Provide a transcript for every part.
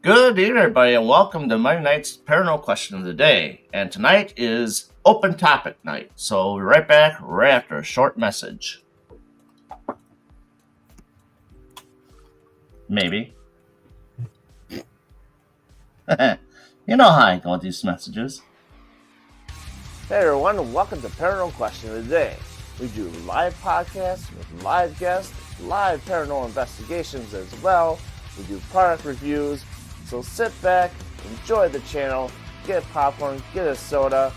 Good evening, everybody, and welcome to Monday night's Paranormal Question of the Day. And tonight is open topic night, so we're right back right after a short message. Maybe. You know how I go with these messages. Hey everyone, and welcome to Paranormal Question of the Day. We do live podcasts with live guests, live paranormal investigations as well. We do product reviews, so sit back, enjoy the channel, get popcorn, get a soda,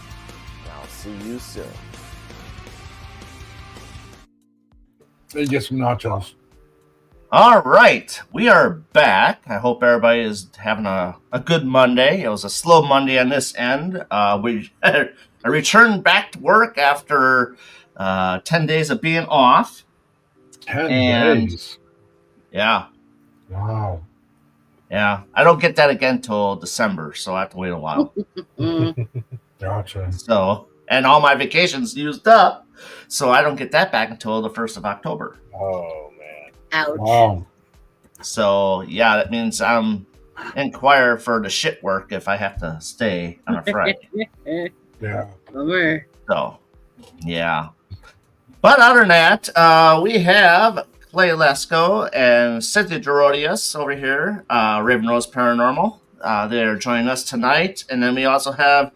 and I'll see you soon. And get some nachos. All right, we are back. I hope everybody is having a good Monday. It was a slow Monday on this end. I returned back to work after 10 days of being off. 10 days. Yeah. Wow. Yeah. I don't get that again till December, so I have to wait a while. Gotcha. So, and all my vacations used up, so I don't get that back until the 1st of October. Oh, man. Ouch. Wow. So, yeah, that means I'm inquire for the shit work if I have to stay on a Friday. Yeah. Bummer. So, yeah. But other than that, we have Clay Lesko and Cynthia Gerodius over here, Raven Rose Paranormal. They're joining us tonight. And then we also have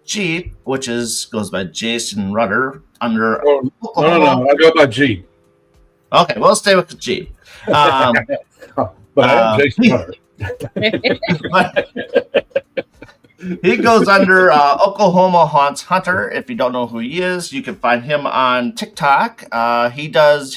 Jeep, which goes by Jason Rudder under. Oh, no. I go by G. Okay, we'll stay with the Jeep. But I am Jason Hunter. He goes under Oklahoma Haunts Hunter. If you don't know who he is, you can find him on TikTok. He goes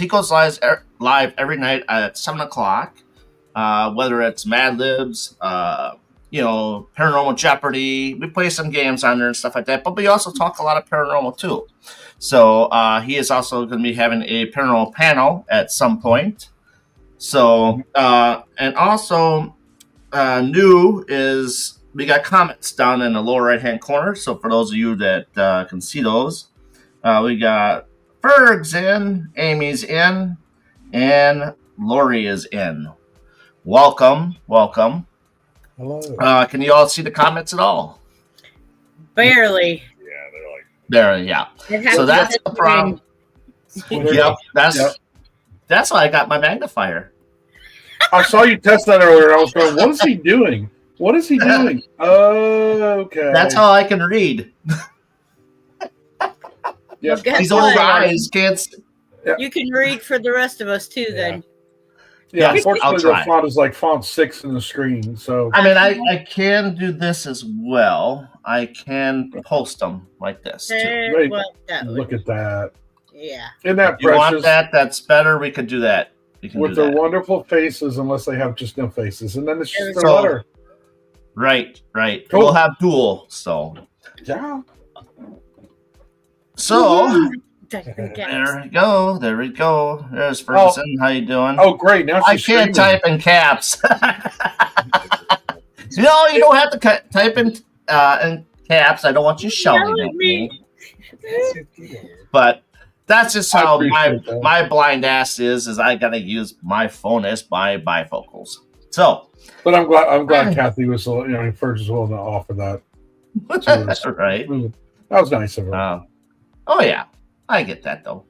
live every night at 7:00. Whether it's Mad Libs, Paranormal Jeopardy. We play some games on there and stuff like that. But we also talk a lot of paranormal too. So he is also going to be having a paranormal panel at some point. So and also new is. We got comments down in the lower right-hand corner. So for those of you that can see those, we got Ferg's in, Amy's in, and Lori is in. Welcome. Hello. Can you all see the comments at all? Barely. Yeah, they're like. There, yeah. So that's the problem. Yep, that's why I got my magnifier. I saw you test that earlier. I was going, what is he doing? What is he doing? Okay. That's how I can read. Yeah. Well, guess These old what? eyes can't. You can read for the rest of us too, then. Yeah, Yes, unfortunately, I'll the try. font is like font 6 in the screen. So I mean, I can do this as well. I can post them like this too. Wait, Well, that would, look at that. yeah. Isn't that You want precious? that? That's better. We could do that. We can With do their that. wonderful faces, unless they have just no faces. And then it's just their So- letter. Right. Cool. We'll have dual. So Yeah. there we go. There's Ferguson. How you doing? Oh, great. Now I she's can't streaming. type in caps. No, you don't have to type in caps. I don't want you shouting at me. But that's just I how appreciate that. my blind ass is I gotta use my phone as my bifocals. So But I'm glad Kathy was, Fergus was willing to offer that. that's right. That was nice of her. Oh yeah, I get that though.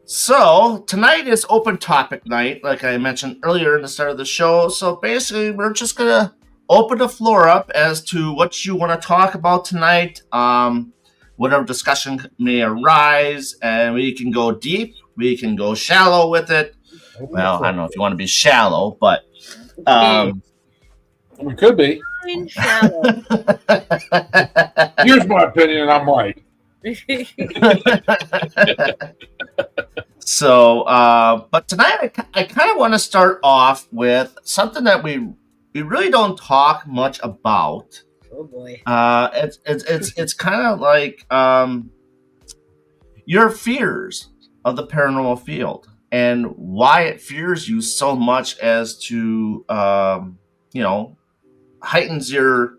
So tonight is open topic night, like I mentioned earlier in the start of the show. So basically, we're just gonna open the floor up as to what you want to talk about tonight. Whatever discussion may arise, and we can go deep, we can go shallow with it. Well, I don't know if you want to be shallow, but We could be. Fine, shallow. Here's my opinion, and I'm right. So, but tonight I kind of want to start off with something that we really don't talk much about. Oh boy. It's kind of like your fears of the paranormal field and why it fears you so much as to heightens your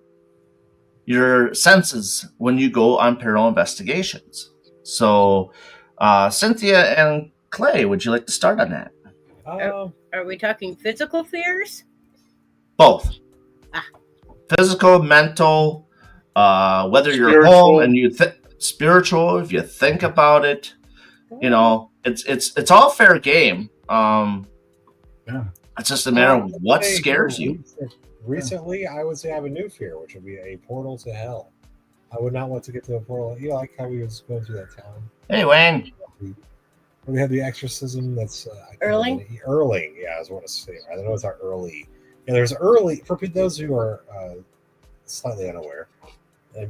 senses when you go on paranormal investigations. So, Cynthia and Clay, would you like to start on that? Are we talking physical fears? Both. Physical, mental, whether you're home Spiritual. and spiritual, if you think about it, you know, it's all fair game. Yeah. It's just a matter of Let's what say here scares you. recently, I would say I have a new fear, which would be a portal to hell. I would not want to get to a portal. You know, like how we was going through that town. Hey, Wayne. We had the exorcism. That's Erling? Erling, yeah, I was want to say. I don't know it's our early. Yeah, there's early for those who are slightly unaware,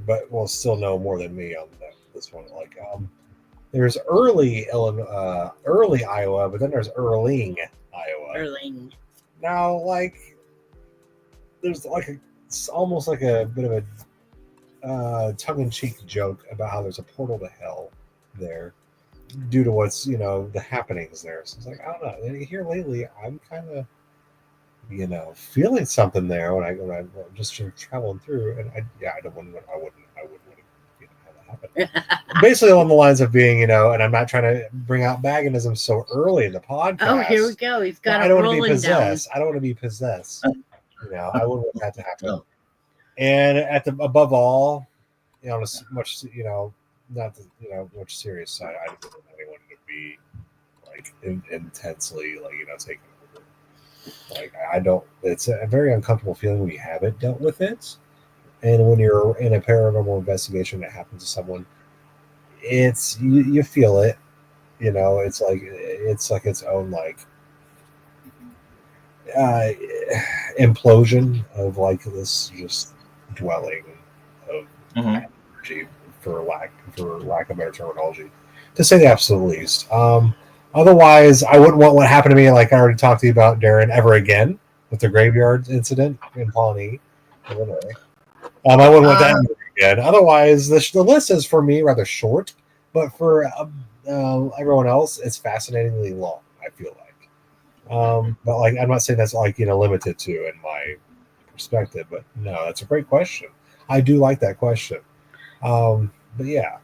but will still know more than me on this one. Like, there's early Iowa, but then there's Erling, Iowa. Erling. Now, like, there's it's almost like a bit of a tongue-in-cheek joke about how there's a portal to hell there due to what's the happenings there. So it's like, I don't know. And here lately, I'm kind of feeling something there when I'm just traveling through, and I wouldn't want to have that happen. Basically, along the lines of being, and I'm not trying to bring out Baganism so early in the podcast. Oh, here we go. He's got I it don't want to be rolling down. possessed. I don't want to be possessed. I wouldn't want that to happen. No. And above all, on a much not the much serious side, I don't want anyone to be like intensely taken over. Like, I don't. It's a very uncomfortable feeling when you haven't dealt with it, and when you're in a paranormal investigation that happens to someone, it's you feel it. It's like its own implosion of this just dwelling of energy, for lack of better terminology, to say the absolute least. Otherwise, I wouldn't want what happened to me, like I already talked to you about, Darren, ever again with the graveyard incident in Pawnee, Illinois. I wouldn't want that again. Otherwise, the list is for me rather short, but for everyone else, it's fascinatingly long, I feel like. But I'm not saying that's limited to in my perspective, but no, that's a great question. I do like that question. But yeah,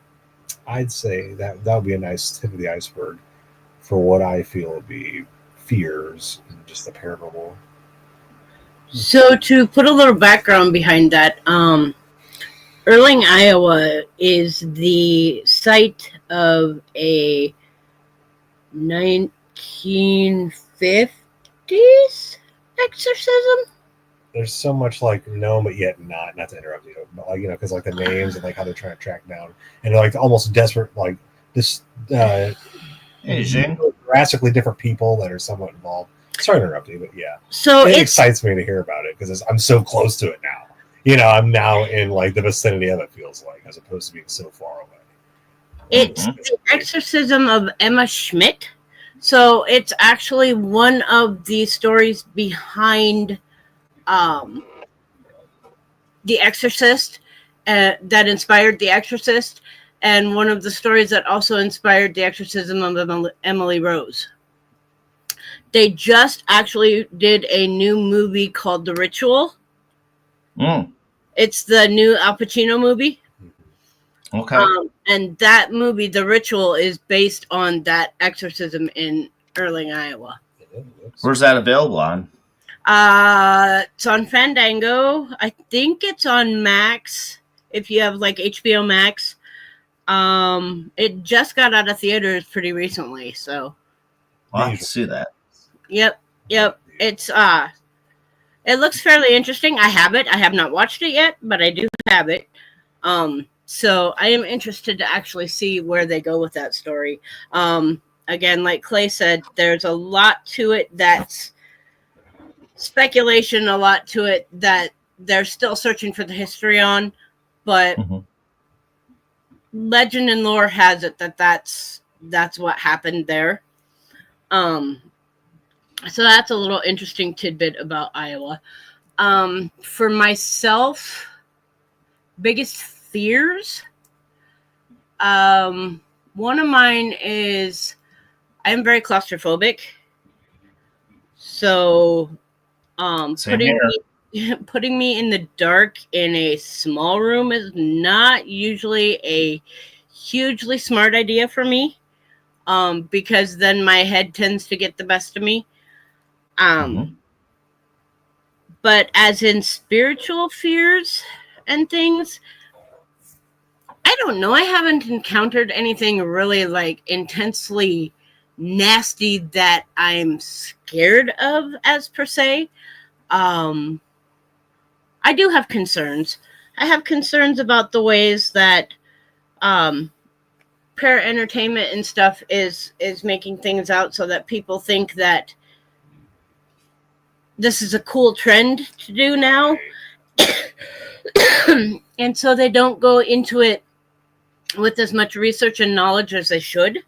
I'd say that would be a nice tip of the iceberg for what I feel would be fears and just the paranormal. So to put a little background behind that, Erling, Iowa is the site of a 1950s exorcism. There's so much known but yet not to interrupt you, but because the names and how they're trying to track down, and they're almost desperate, this drastically different people that are somewhat involved. Sorry to interrupt you, but yeah. So it excites me to hear about it because I'm so close to it now. I'm now in the vicinity of it, feels like, as opposed to being so far away. It's the exorcism of Emma Schmidt. So it's actually one of the stories behind The Exorcist that inspired The Exorcist, and one of the stories that also inspired the exorcism of Emily Rose. They just actually did a new movie called The Ritual. It's the new Al Pacino movie. Okay. And that movie, The Ritual, is based on that exorcism in Erling, Iowa. Where's that available on? It's on Fandango. I think it's on Max, if you have HBO Max. It just got out of theaters pretty recently, so I'll have to see that. Yep. It's it looks fairly interesting. I have it. I have not watched it yet, but I do have it. So I am interested to actually see where they go with that story. Again, like Clay said, there's a lot to it that's speculation, a lot to it that they're still searching for the history on, but legend and lore has it that that's what happened there. So that's a little interesting tidbit about Iowa. For myself, biggest fears, one of mine is I'm very claustrophobic. So putting me in the dark in a small room is not usually a hugely smart idea for me, because then my head tends to get the best of me. But But as in spiritual fears and things, I don't know. I haven't encountered anything really like intensely nasty that I'm scared of as per se. I do have concerns. I have concerns about the ways that para entertainment and stuff is making things out so that people think that this is a cool trend to do now. And so they don't go into it with as much research and knowledge as they should.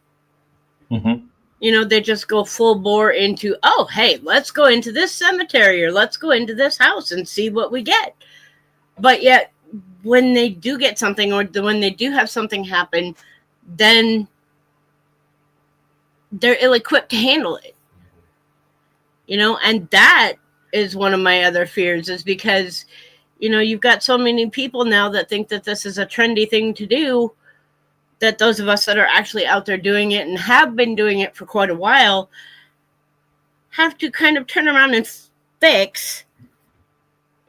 Mm-hmm. You know, they just go full bore into, oh, hey, let's go into this cemetery or let's go into this house and see what we get. But yet, when they do get something or when they do have something happen, then they're ill-equipped to handle it. You know, and that is one of my other fears, is because, you know, you've got so many people now that think that this is a trendy thing to do, that those of us that are actually out there doing it and have been doing it for quite a while have to kind of turn around and fix,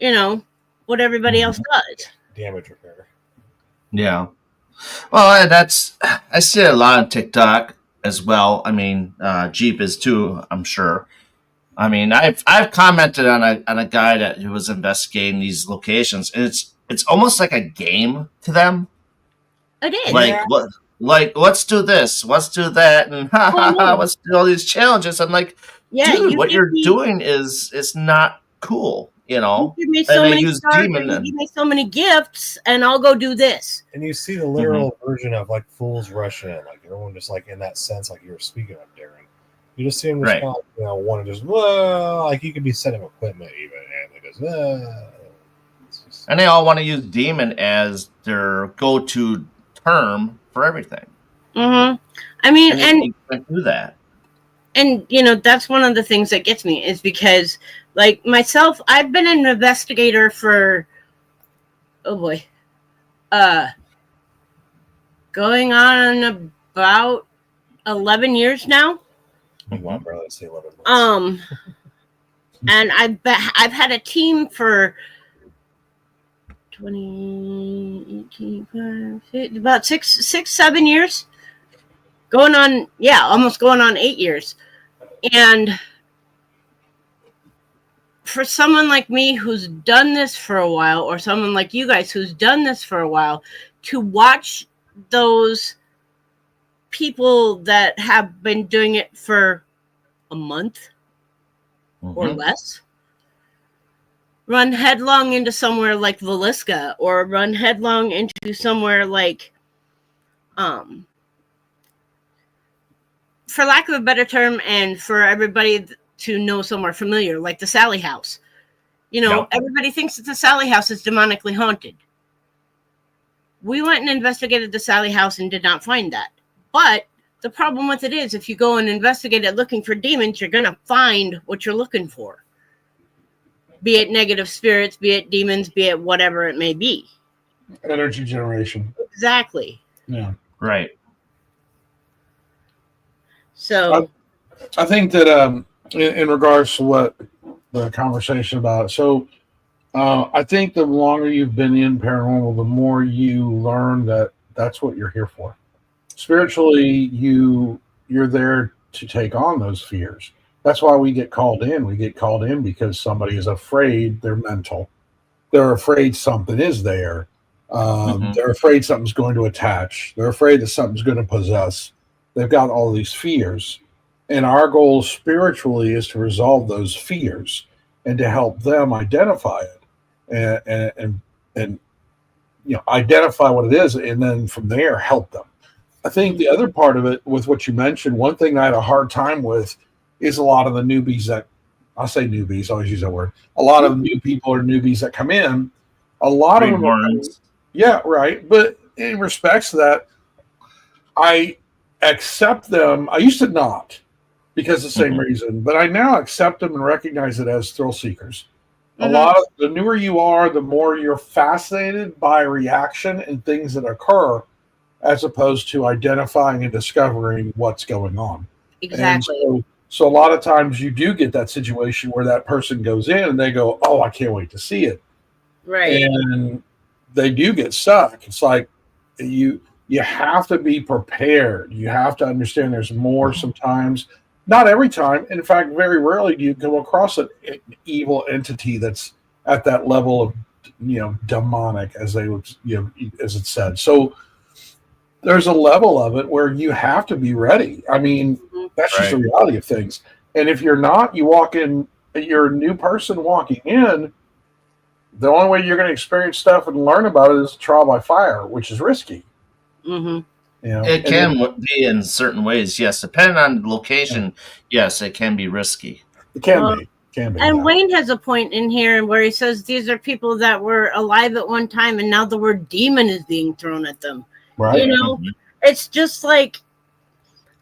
you know, what everybody else does. Damage repair. Yeah. Well, I see a lot on TikTok as well. I mean, Jeep is too, I'm sure. I mean, I've commented on a guy that who was investigating these locations, and it's almost like a game to them. It is. Like let's do this, let's do that, and let's do all these challenges. I'm like, dude, what you're doing is not cool, you know. You give me so many stars, you give me so many gifts, and I'll go do this. And you see the literal version of like fools rush in, like everyone just like in that sense, like you were speaking of, Darren. You just see them just kind of, you know, want to just like you could be setting equipment even, and they just and they all want to use demon as their go-to term for everything. Mm-hmm. I mean, and you can't do that. And you know, that's one of the things that gets me, is because, like myself, I've been an investigator for going on about 11 years now. Wow, bro, let's say 11 months. And I've had a team for 2018, about 7 years, almost going on 8 years. And for someone like me who's done this for a while, or someone like you guys who's done this for a while, to watch those people that have been doing it for a month or less run headlong into somewhere like Villisca, or run headlong into somewhere like, for lack of a better term, and for everybody to know somewhere familiar, like the Sally House. You know, Everybody thinks that the Sally House is demonically haunted. We went and investigated the Sally House and did not find that. But the problem with it is, if you go and investigate it looking for demons, you're going to find what you're looking for. Be it negative spirits, be it demons, be it whatever it may be. Energy generation. Exactly. Yeah. Right. So I think that in regards to what the conversation about, so I think the longer you've been in paranormal, the more you learn that that's what you're here for. Spiritually, you're there to take on those fears. That's why we get called in. We get called in because somebody is afraid. They're mental. They're afraid something is there. They're afraid something's going to attach. They're afraid that something's going to possess. They've got all these fears. And our goal spiritually is to resolve those fears and to help them identify it and you know, identify what it is, and then from there help them. I think the other part of it, with what you mentioned, one thing I had a hard time with is a lot of the newbies that, I say newbies, I always use that word. A lot of new people or newbies that come in, a lot of them are, yeah, right. But in respects to that, I accept them. I used to not, because of the same reason, but I now accept them and recognize it as thrill seekers. A lot of the newer you are, the more you're fascinated by reaction and things that occur, as opposed to identifying and discovering what's going on. Exactly. And so So a lot of times you do get that situation where that person goes in and they go, "Oh, I can't wait to see it," Right. and they do get stuck. It's like you have to be prepared. You have to understand there's more sometimes. Not every time. In fact, very rarely do you come across an evil entity that's at that level of demonic, as they would as it said. So there's a level of it where you have to be ready. I mean, that's just the Right. reality of things. And if you're not, you walk in, you're a new person walking in. The only way you're going to experience stuff and learn about it is trial by fire, which is risky. Mm-hmm. It can be in certain ways, yes. Depending on the location, yes, it can be risky. It can Well, be. Can be. And Yeah. Wayne has a point in here where he says these are people that were alive at one time, and now the word demon is being thrown at them. Right. You know, it's just like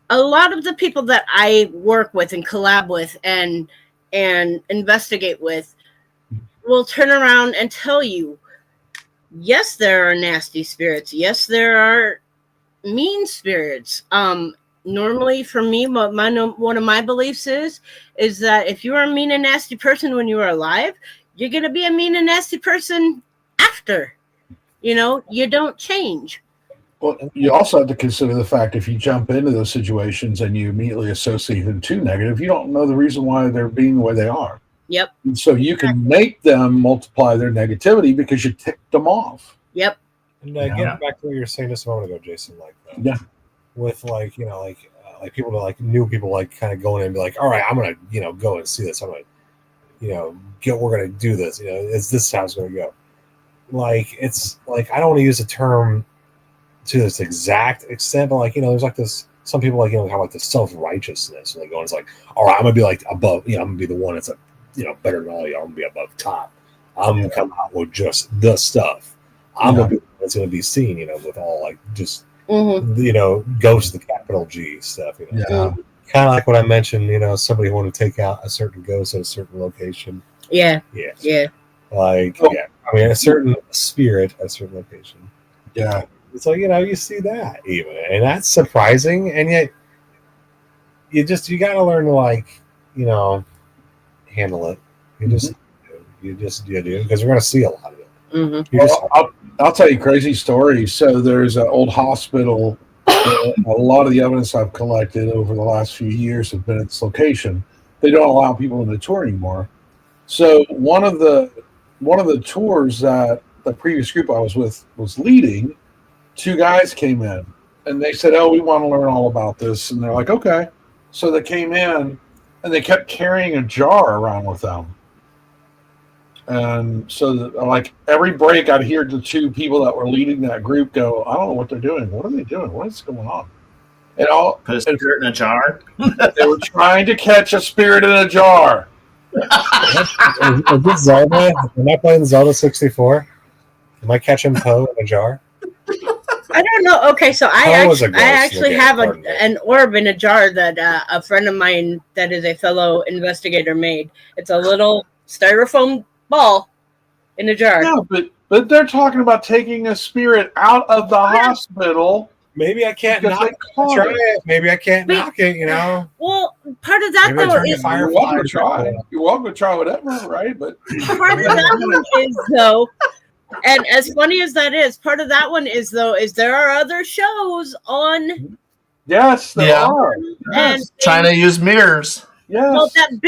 a lot of the people that I work with and collab with and investigate with will turn around and tell you, yes, there are nasty spirits. Yes, there are mean spirits. Normally for me, what one of my beliefs is that if you are a mean and nasty person when you are alive, you're going to be a mean and nasty person after. You don't change. Well, you also have to consider the fact if you jump into those situations and you immediately associate them to negative, you don't know the reason why they're being the way they are. Yep. And so you can make them multiply their negativity because you ticked them off. Yep. And getting back to what you were saying just a moment ago, Jason, with people to new people kind of going in and be like, all right, I'm gonna go and see this. I'm gonna we're gonna do this. Is this how it's gonna go? It's I don't want to use the term to this exact extent, but there's this. Some people have this self-righteousness, and they go and it's like, all right, I'm gonna be above. I'm gonna be the one that's better than all y'all. I'm gonna be above top. I'm gonna come out with just the stuff. I'm gonna be the one that's gonna be seen, with all just. Mm-hmm. Ghost the capital G stuff. Yeah. Kind of like what I mentioned. Somebody wanted to take out a certain ghost at a certain location. Yeah. Yeah. Yeah. I mean, a certain spirit at a certain location. Yeah. It's you see that even, and that's surprising, and yet you got to learn to handle it. You do because we're going to see a lot of it. Mm-hmm. Well, I'll tell you a crazy story. So there's an old hospital. A lot of the evidence I've collected over the last few years have been at this location. They don't allow people in the tour anymore. So one of the tours that the previous group I was with was leading, two guys came in and they said, "Oh, we want to learn all about this." And they're like, "Okay." So they came in and they kept carrying a jar around with them. And so, every break, I'd hear the two people that were leading that group go, "I don't know what they're doing. What are they doing? What is going on?" And put a spirit in a jar. They were trying to catch a spirit in a jar. Is this Zelda? Am I playing Zelda 64? Am I catching Poe in a jar? I don't know. Okay, so I actually have pardon me. an orb in a jar that a friend of mine that is a fellow investigator made. It's a little styrofoam ball in a jar. Yeah, but they're talking about taking a spirit out of the hospital. Maybe I can't Because knock they caught try it. it. Maybe I can't Wait. knock it, Well, part of that Maybe I though turn is the You're welcome to try. You're welcome to try whatever, right? But part of that one is though, and as funny as that is, part of that one is there are other shows on yes, there are. and Yes. Trying to use mirrors. Yes. that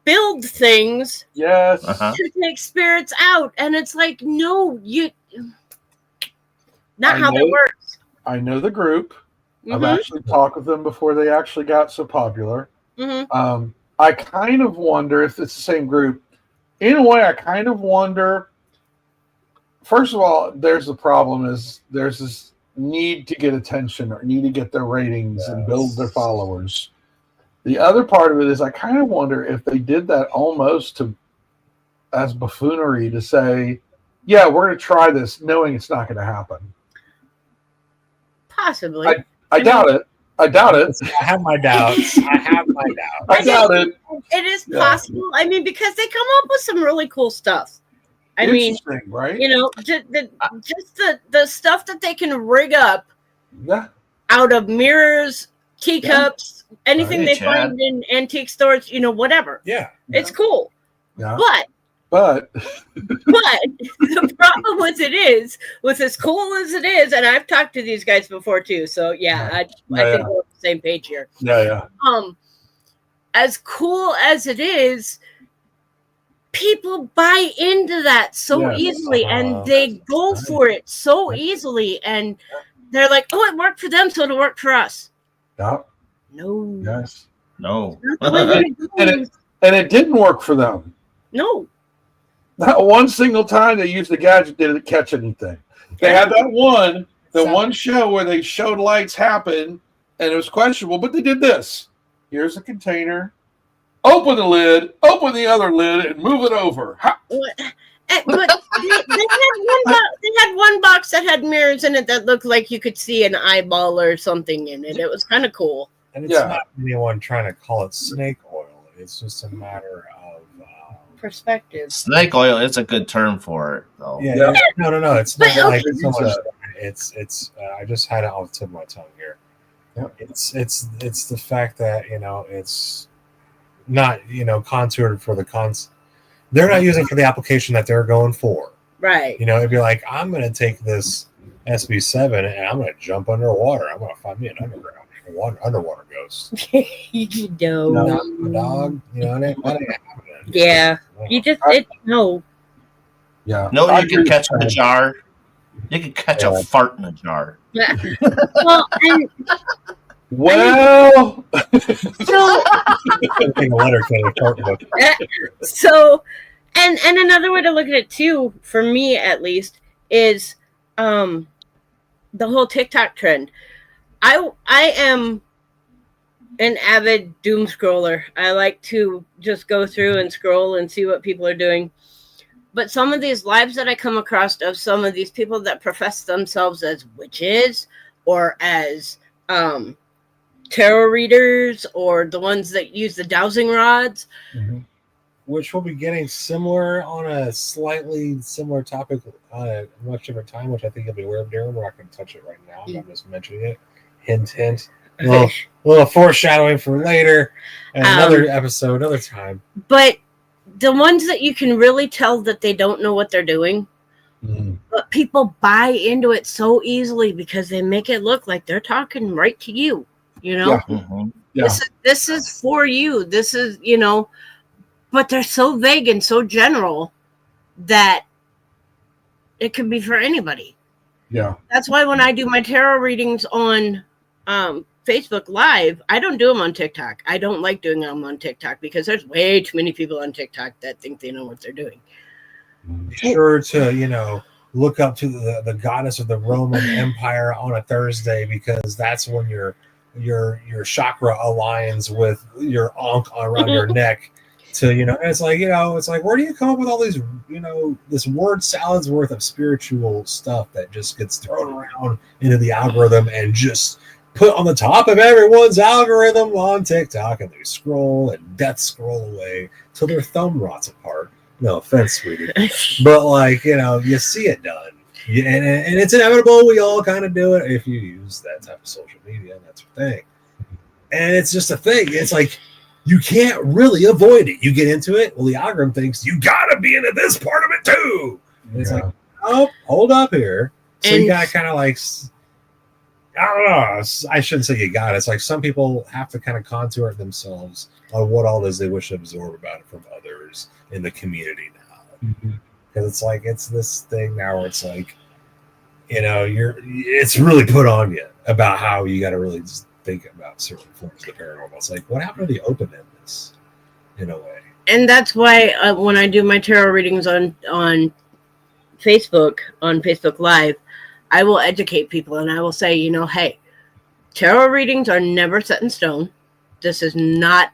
build things Yes. Uh-huh. to take spirits out, and it's like no, not I how that know- works. I know the group. I've Mhm, actually talked with them before they actually got so popular. mhm. I kind of wonder if it's the same group. In a way, I kind of wonder. First of all, there's the problem is there's this need to get attention or need to get their ratings and build their followers. The other part of it is I kind of wonder if they did that almost as buffoonery to say, yeah, we're going to try this knowing it's not going to happen. Possibly. I doubt it. I doubt it. I have my doubts. I doubt it. It is Yeah. possible. I mean, because they come up with some really cool stuff. I mean, Interesting, right? just the stuff that they can rig up Yeah. out of mirrors, teacups, anything Hey, they Chad. find in antique stores, whatever. Yeah. It's cool. Yeah. But But the problem with it is, with as cool as it is, and I've talked to these guys before too, so yeah, I think we're on the same page here. yeah. As cool as it is, people buy into that so Yes. easily, and they go for it so easily, and they're like, "Oh, it worked for them, so it'll work for us." Yeah. No, Yes. No. not the way that it goes. And it didn't work for them. No. Not one single time they used the gadget didn't catch anything. They had that one show where they showed lights happen and it was questionable, but they did this. Here's a container. Open the lid, open the other lid, and move it over. Ha! But they had one box that had mirrors in it that looked like you could see an eyeball or something in it. It was kind of cool. And it's not anyone trying to call it snake oil. It's just a matter of perspective. Snake oil is a good term for it, though. Yeah. No. It's not But, like so much. It's. I just had it off the tip of my tongue here. Yep. It's the fact that it's not contoured for the cons. They're not using it for the application that they're going for. Right. It'd be like, I'm going to take this SB7 and I'm going to jump underwater. I'm going to find me an underwater ghost. No. Dog. That ain't happening. Yeah. You just no. Yeah. No, you can catch a jar. You can catch a fart in a jar. Yeah. Well, and Well, so and another way to look at it too, for me at least, is the whole TikTok trend. I am an avid doom scroller. I like to just go through and scroll and see what people are doing. But some of these lives that I come across of some of these people that profess themselves as witches or as tarot readers or the ones that use the dowsing rods. Mm-hmm. Which we'll be getting similar on a slightly similar topic on a much different time, which I think you'll be aware of, Darren. We're not going to touch it right now. I'm just mentioning it. Hint, hint. A little foreshadowing for later. Another episode, another time. But the ones that you can really tell that they don't know what they're doing, but people buy into it so easily because they make it look like they're talking right to you. Yeah. This is for you. This is, but they're so vague and so general that it could be for anybody. Yeah. That's why when I do my tarot readings on Facebook Live, I don't do them on TikTok. I don't like doing them on TikTok because there's way too many people on TikTok that think they know what they're doing. Be sure to, look up to the goddess of the Roman Empire on a Thursday, because that's when your chakra aligns with your ankh around your neck. To and it's like where do you come up with all these this word salad's worth of spiritual stuff that just gets thrown around into the algorithm and just put on the top of everyone's algorithm on TikTok, and they scroll and death scroll away till their thumb rots apart. No offense, sweetie, but you see it done, and it's inevitable. We all kind of do it if you use that type of social media. That's your thing, and it's just a thing. It's like you can't really avoid it. You get into it. Well, the algorithm thinks you gotta be into this part of it too. And it's like, oh, hold up here. So you gotta kind of I don't know. I shouldn't say you got it. It's like some people have to kind of contour it themselves on what all it is they wish to absorb about it from others in the community now. Because it's like it's this thing now where it's like, it's really put on you about how you got to really just think about certain forms of the paranormal. It's like, what happened to the open-endedness in a way? And that's why when I do my tarot readings on Facebook Live, I will educate people and I will say, hey, tarot readings are never set in stone. This is not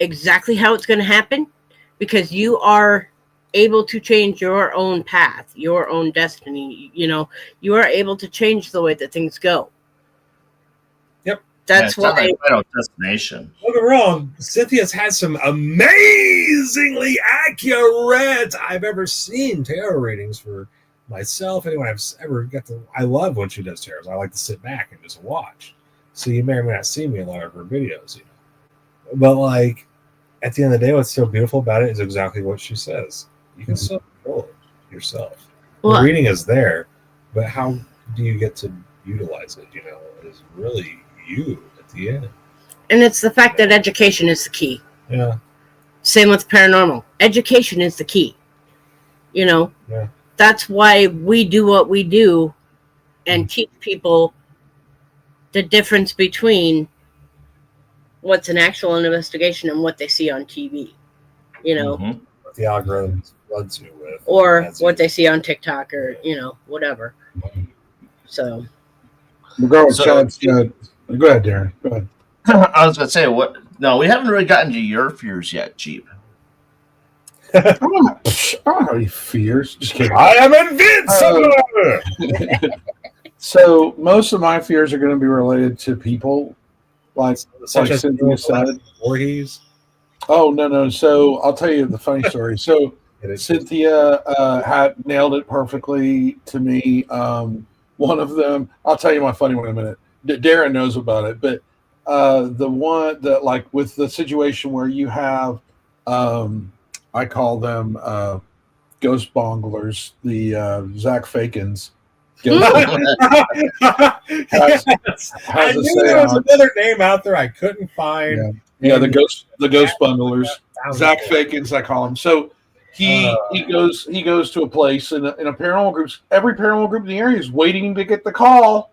exactly how it's going to happen, because you are able to change your own path, your own destiny. You are able to change the way that things go. Yep. That's why. Final destination. Don't get me wrong. Cynthia's had some amazingly accurate I've ever seen tarot readings for myself, anyone I've ever got to. I love when she does tarot. I like to sit back and just watch. So you may or may not see me in a lot of her videos, But like at the end of the day, what's so beautiful about it is exactly what she says. You can still control it yourself. Well, The reading is there, but how do you get to utilize it? You know, is really you at the end. and it's the fact that education is the key. Yeah. Same with paranormal. Education is the key. You know, Yeah. that's why we do what we do and teach people the difference between what's an actual investigation and what they see on TV. You know, Mhm. What the algorithms floods you with, or adds what you. they see on TikTok or, you know, whatever. So, Regardless, So- Chad said, go ahead, Darren. Go ahead. I was gonna say what? No, we haven't really gotten to your fears yet, Jeep. I don't have any fears. Just kidding. I am invincible. So most of my fears are going to be related to people, like Such as Cynthia said. Voorhees. Oh no! So I'll tell you the funny story. So Cynthia had nailed it perfectly to me. One of them, I'll tell you my funny one in a minute. Darren knows about it, but the one that, like, with the situation where you have, I call them ghost bonglers, the Zach Fakins. Yes. I has a knew there was seance. another name out there I couldn't find. Yeah, the ghost bundlers. Sounds Zach cool. Fakins, I call him. So he goes to a place in a paranormal group. Every paranormal group in the area is waiting to get the call.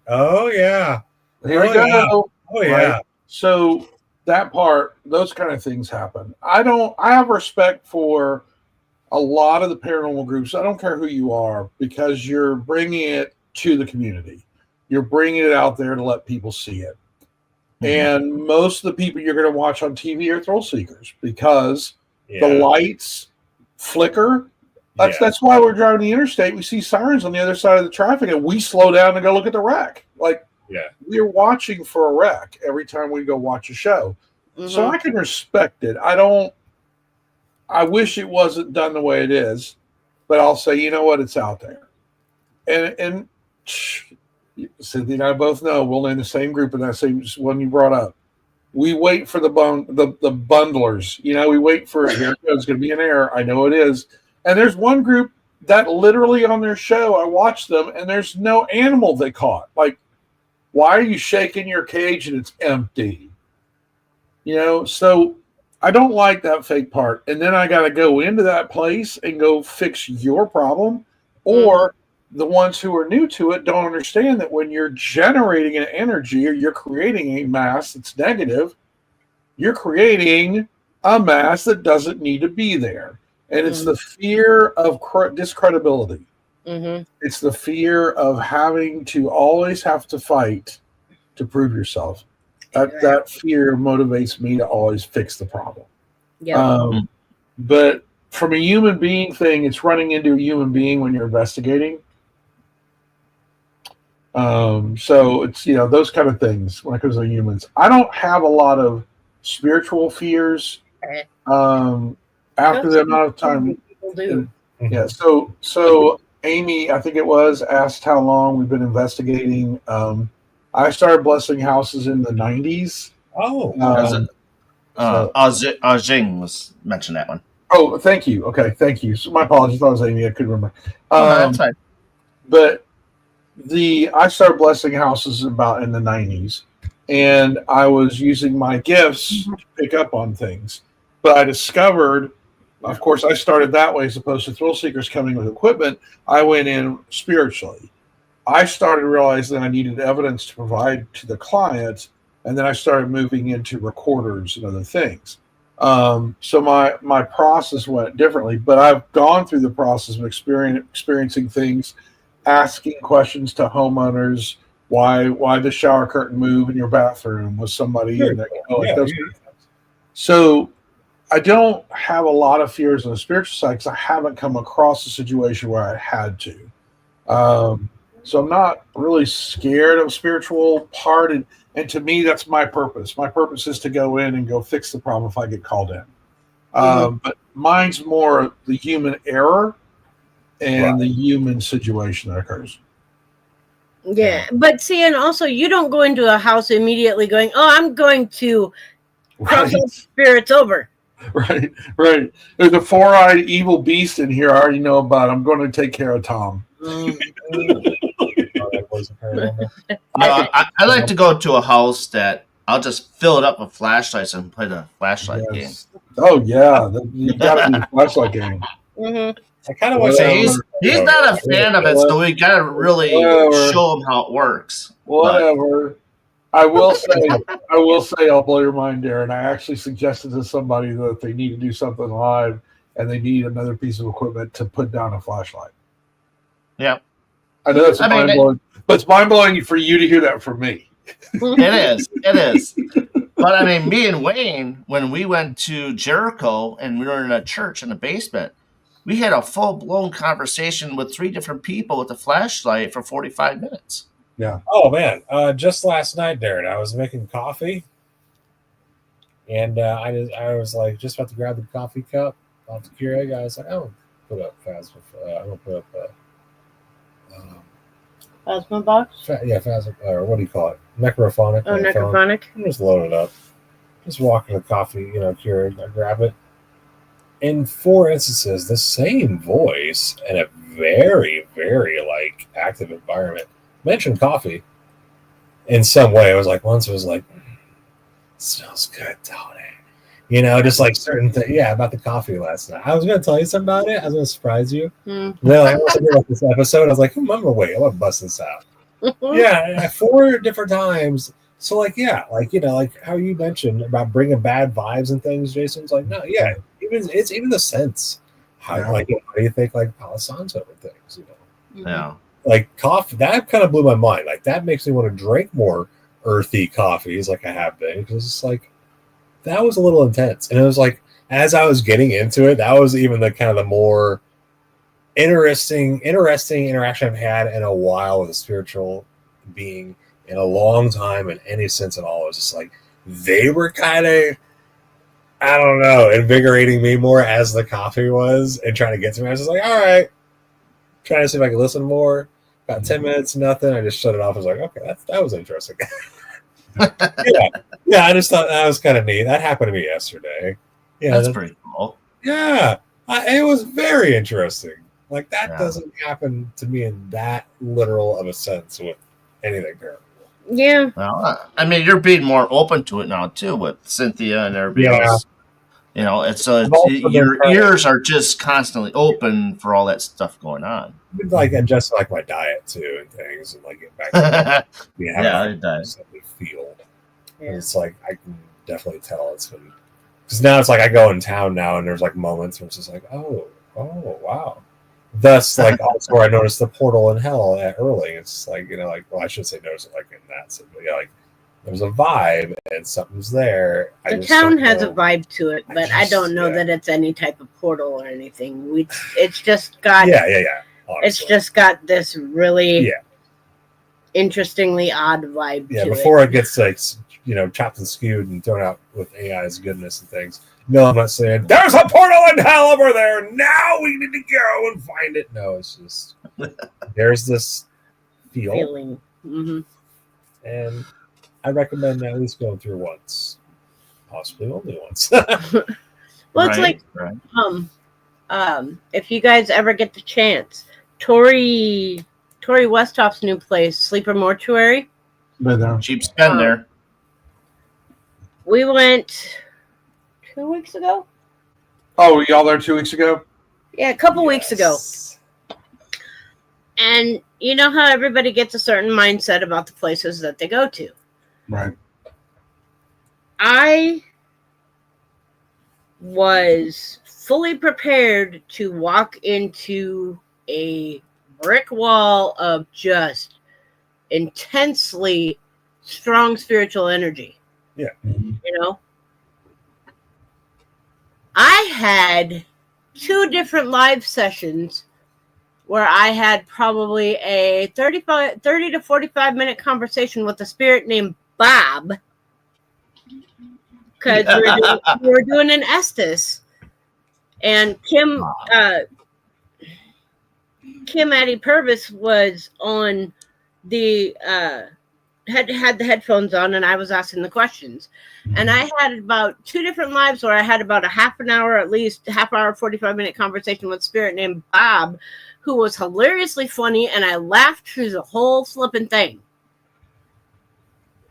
Oh yeah. Here we go. Yeah. Oh yeah. Right? So that part, those kind of things happen. I have respect for a lot of the paranormal groups. I don't care who you are, because you're bringing it to the community. You're bringing it out there to let people see it. And most of the people you're going to watch on TV are thrill seekers, because the lights flicker. That's why we're driving the interstate. We see sirens on the other side of the traffic, and we slow down and go look at the wreck. Like, we're watching for a wreck every time we go watch a show. So I can respect it. I wish it wasn't done the way it is, but I'll say, you know what, it's out there. And Cynthia and I both know we'll name the same group in that same one you brought up. We wait for the bundlers. You know, we wait for here it goes. It's going to be an error. I know it is. And there's one group that literally on their show, I watched them, and there's no animal they caught. Like, why are you shaking your cage and it's empty? You know, so I don't like that fake part. And then I got to go into that place and go fix your problem. Or the ones who are new to it don't understand that when you're generating an energy or you're creating a mass that's negative, you're creating a mass that doesn't need to be there. And it's the fear of discredibility. It's the fear of having to always have to fight to prove yourself. That fear motivates me to always fix the problem. But from a human being thing, it's running into a human being when you're investigating. So it's, you know, those kind of things when it comes to humans. I don't have a lot of spiritual fears. After the amount of time, people do. yeah. So Amy, I think it was, asked how long we've been investigating. I started blessing houses in the 90s. Oh, Jing was mentioned that one. Oh, thank you. Okay, thank you. So my apologies. I thought it was Amy. I couldn't remember. That's fine. But I started blessing houses about in the 90s, and I was using my gifts to pick up on things. But I discovered, of course, I started that way as opposed to thrill seekers coming with equipment. I went in spiritually. I started realizing I needed evidence to provide to the client, and then I started moving into recorders and other things. So my process went differently, but I've gone through the process of experiencing things, asking questions to homeowners, why the shower curtain move in your bathroom with somebody in there, those kind of things. So I don't have a lot of fears on the spiritual side because I haven't come across a situation where I had to. So I'm not really scared of spiritual part, and to me, that's my purpose. My purpose is to go in and go fix the problem if I get called in. But mine's more the human error and the human situation that occurs. Yeah, but see, and also you don't go into a house immediately going, "Oh, I'm going to Cross all spirits over. Right. There's a 4-eyed evil beast in here. I already know about. I'm going to take care of Tom. Oh, that wasn't paranormal. No, I like to go to a house that I'll just fill it up with flashlights and play the flashlight Yes. Oh yeah, you got to be a flashlight game. Mm-hmm. I kind of wish game. I He's not a fan of it, so we got to really show him how it works. Whatever. I will say, I'll blow your mind, Darren. I actually suggested to somebody that they need to do something live, and they need another piece of equipment to put down a flashlight. Yeah, I know that's mind blowing, but it's mind blowing for you to hear that from me. It is. But I mean, me and Wayne, when we went to Jericho and we were in a church in the basement, we had a full blown conversation with 3 different people with a flashlight for 45 minutes. Yeah. Oh man, just last night, Darren, I was making coffee, and I was like just about to grab the coffee cup off the Keurig. I was like, I'm gonna put up Phasma. I'm gonna put up Phasma box? Phasma, or what do you call it? Necrophonic. Oh, necrophonic. I'm just loading it up. Just walking the coffee, Keurig. I grab it. In 4 instances, the same voice in a very, very active environment mentioned coffee in some way. I was like, once it was like, smells good, don't it? Just like certain things. Yeah, about the coffee last night. I was going to tell you something about it. I was going to surprise you. Mm. No, I wasn't about this episode. I was like, I'm going to wait. I'm going to bust this out. Yeah, 4 different times. So, like how you mentioned about bringing bad vibes and things, Jason's like, no, yeah, even the sense. How do you think Palo Santo and things, Yeah. Like coffee, that kind of blew my mind. Like that makes me want to drink more earthy coffees like I have been, because it's like that was a little intense. And it was like as I was getting into it, that was even the kind of the more interesting interaction I've had in a while with a spiritual being in a long time in any sense at all. It was just like they were kind of, I don't know, invigorating me more as the coffee was and trying to get to me. I was just like, all right, trying to see if I could listen more. About 10 minutes, nothing. I just shut it off. I was like, okay, that was interesting. yeah. I just thought that was kind of neat. That happened to me yesterday. Yeah, that's pretty cool. Yeah, it was very interesting. Like that doesn't happen to me in that literal of a sense with anything paranormal. Yeah. Well, I mean, you're being more open to it now too with Cynthia and everybody else. Your ears are just constantly open for all that stuff going on. Adjust my diet too and things, and get back to it does. Feel. Yeah. It's like I can definitely tell it's been, because now it's like I go in town now and there's moments where it's just like, oh wow. Thus, also where I noticed the portal in hell at Erling. It's I should say notice it in that sense, but there's a vibe and something's there. The town has a vibe to it, but I don't know that it's any type of portal or anything. It's just got honestly. It's just got this really interestingly odd vibe. Yeah, to before it gets chopped and skewed and thrown out with AI's goodness and things. No, I'm not saying there's a portal in hell over there. Now we need to go and find it. No, it's just there's this feeling, and I recommend at least going through once, possibly only once. Well, it's if you guys ever get the chance, Tori Westhoff's new place, Sleeper Mortuary. Cheap spend there. We went 2 weeks ago. Oh, were y'all there 2 weeks ago? Yeah, a couple weeks ago. And you know how everybody gets a certain mindset about the places that they go to. Right. I was fully prepared to walk into a brick wall of just intensely strong spiritual energy. Yeah. I had 2 different live sessions where I had probably a 30 to 45 minute conversation with a spirit named Bob, because we were doing an Estes, and Kim Addie Purvis was on the had the headphones on, and I was asking the questions. And I had about 2 different lives where I had about a half an hour, at least half hour, 45-minute conversation with Spirit named Bob, who was hilariously funny, and I laughed through the whole flipping thing.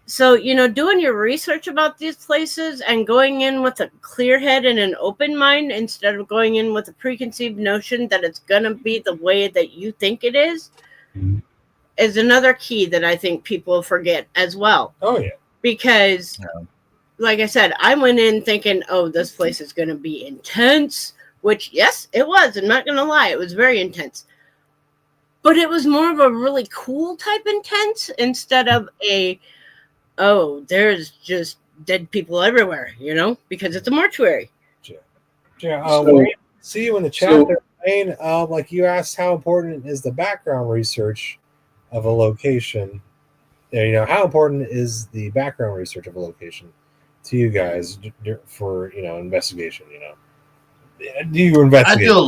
So, doing your research about these places and going in with a clear head and an open mind instead of going in with a preconceived notion that it's going to be the way that you think it is another key that I think people forget as well. Oh, yeah. Because, like I said, I went in thinking, oh, this place is going to be intense, which, yes, it was. I'm not going to lie. It was very intense. But it was more of a really cool type intense instead of there's just dead people everywhere, because it's a mortuary. Yeah. See you in the chat there, Wayne. Like you asked, how important is the background research of a location? How important is the background research of a location to you guys for investigation? Do you investigate? I do a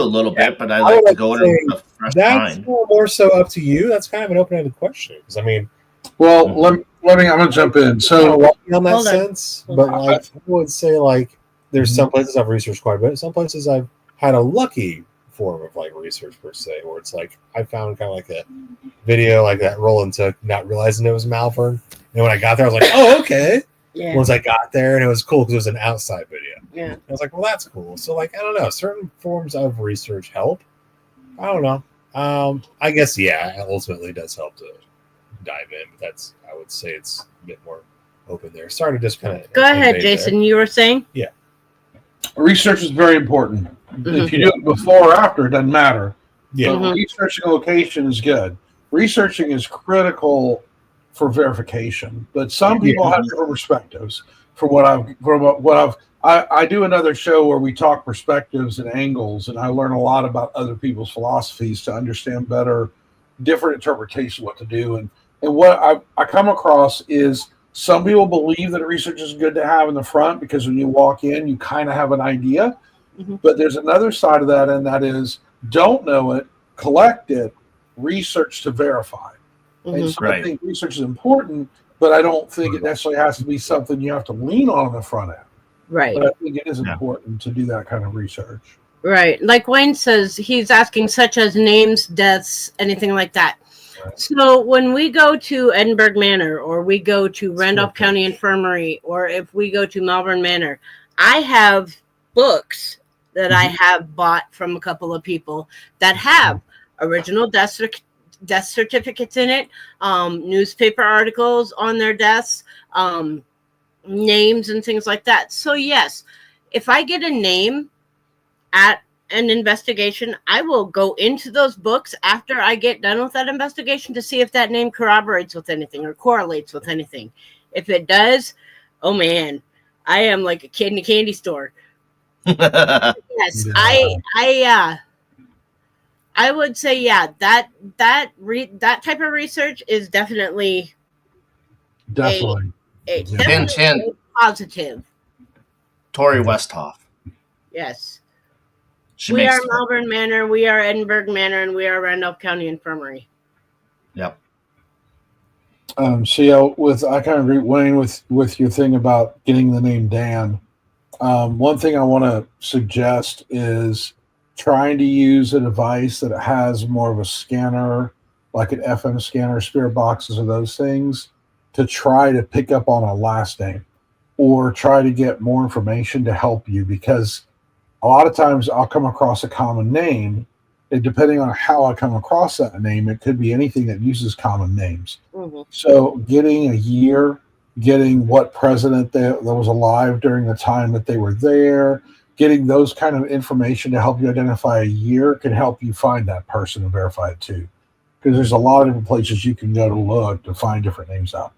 little bit, but I like to go in with a fresh that's mind. more so up to you. That's kind of an open-ended question because well, let me. I'm gonna jump in. So on that sense, but I would say there's some places I've researched quite a bit. Some places I've had a lucky form of research per se, where it's I found kind of a video like that Roland took, not realizing it was Malvern. And when I got there, I was like, oh, okay. Yeah. Once I got there, and it was cool because it was an outside video. Yeah. I was like, well, that's cool. So I don't know, certain forms of research help. I don't know. I guess it ultimately does help to dive in, but I would say it's a bit more open there. Sorry to just kind of go ahead, Jason. There. You were saying? Yeah. Research is very important. If you do it before or after, it doesn't matter. Yeah. But researching a location is good. Researching is critical for verification, but some people have different perspectives. I do another show where we talk perspectives and angles, and I learn a lot about other people's philosophies to understand better different interpretations of what to do. And what I come across is some people believe that research is good to have in the front because when you walk in, you kind of have an idea. But there's another side of that, and that is don't know it, collect it, research to verify. And so I think research is important, but I don't think it necessarily has to be something you have to lean on the front end. Right. But I think it is important to do that kind of research. Right. Like Wayne says, he's asking such as names, deaths, anything like that. Right. So when we go to Edinburgh Manor or we go to Randolph County Infirmary or if we go to Malvern Manor, I have books that I have bought from a couple of people that have original death certificates in it, newspaper articles on their deaths, names and things like that. So yes, if I get a name at an investigation, I will go into those books after I get done with that investigation to see if that name corroborates with anything or correlates with anything. If it does, oh man, I am like a kid in a candy store. Yes, I would say that type of research is definitely a positive. Tori Westhoff. Yes. We are Malvern Manor, we are Edinburgh Manor, and we are Randolph County Infirmary. Yep. I kind of agree, Wayne, with your thing about getting the name Dan. One thing I want to suggest is trying to use a device that has more of a scanner, like an FM scanner, spirit boxes, or those things, to try to pick up on a last name or try to get more information to help you, because a lot of times I'll come across a common name, and depending on how I come across that name, it could be anything that uses common names. So getting a year, getting what president that was alive during the time that they were there, getting those kind of information to help you identify a year can help you find that person and verify it too. Because there's a lot of different places you can go to look to find different names out.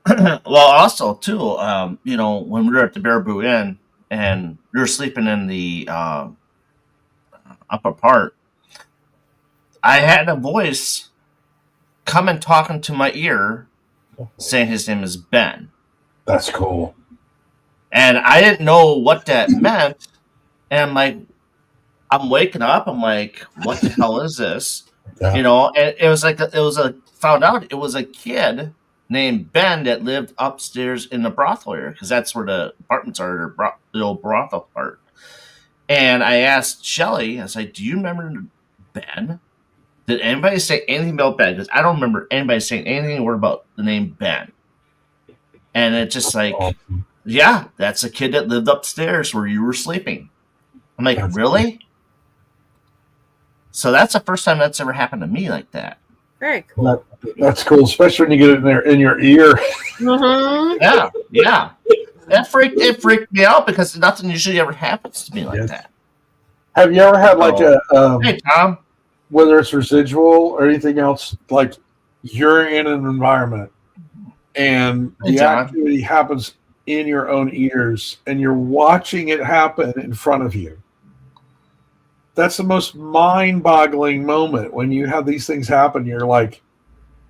Well, also too, when we were at the Baraboo Inn and we were sleeping in the upper part, I had a voice come and talking to my ear saying his name is Ben. That's cool. And I didn't know what that meant. And I'm waking up. I'm like, what the hell is this? Yeah. You know, and it was like found out it was a kid named Ben that lived upstairs in the brothel area because that's where the apartments are, the old brothel part. And I asked Shelly, I was like, "Do you remember Ben? Did anybody say anything about Ben? Because I don't remember anybody saying anything about the name Ben." And it's just like, Awesome. yeah, that's a kid that lived upstairs where you were sleeping. I'm like, That's really? So that's the first time that's ever happened to me like that. Very cool. That's cool, especially when you get it in there in your ear. Mm-hmm. Yeah. It freaked me out because nothing usually ever happens to me like Yes. that. Have you ever had like Hey, Tom. whether it's residual or anything else, like you're in an environment and Hey, the John. activity happens in your own ears and you're watching it happen in front of you? That's the most mind-boggling moment when you have these things happen. You're like,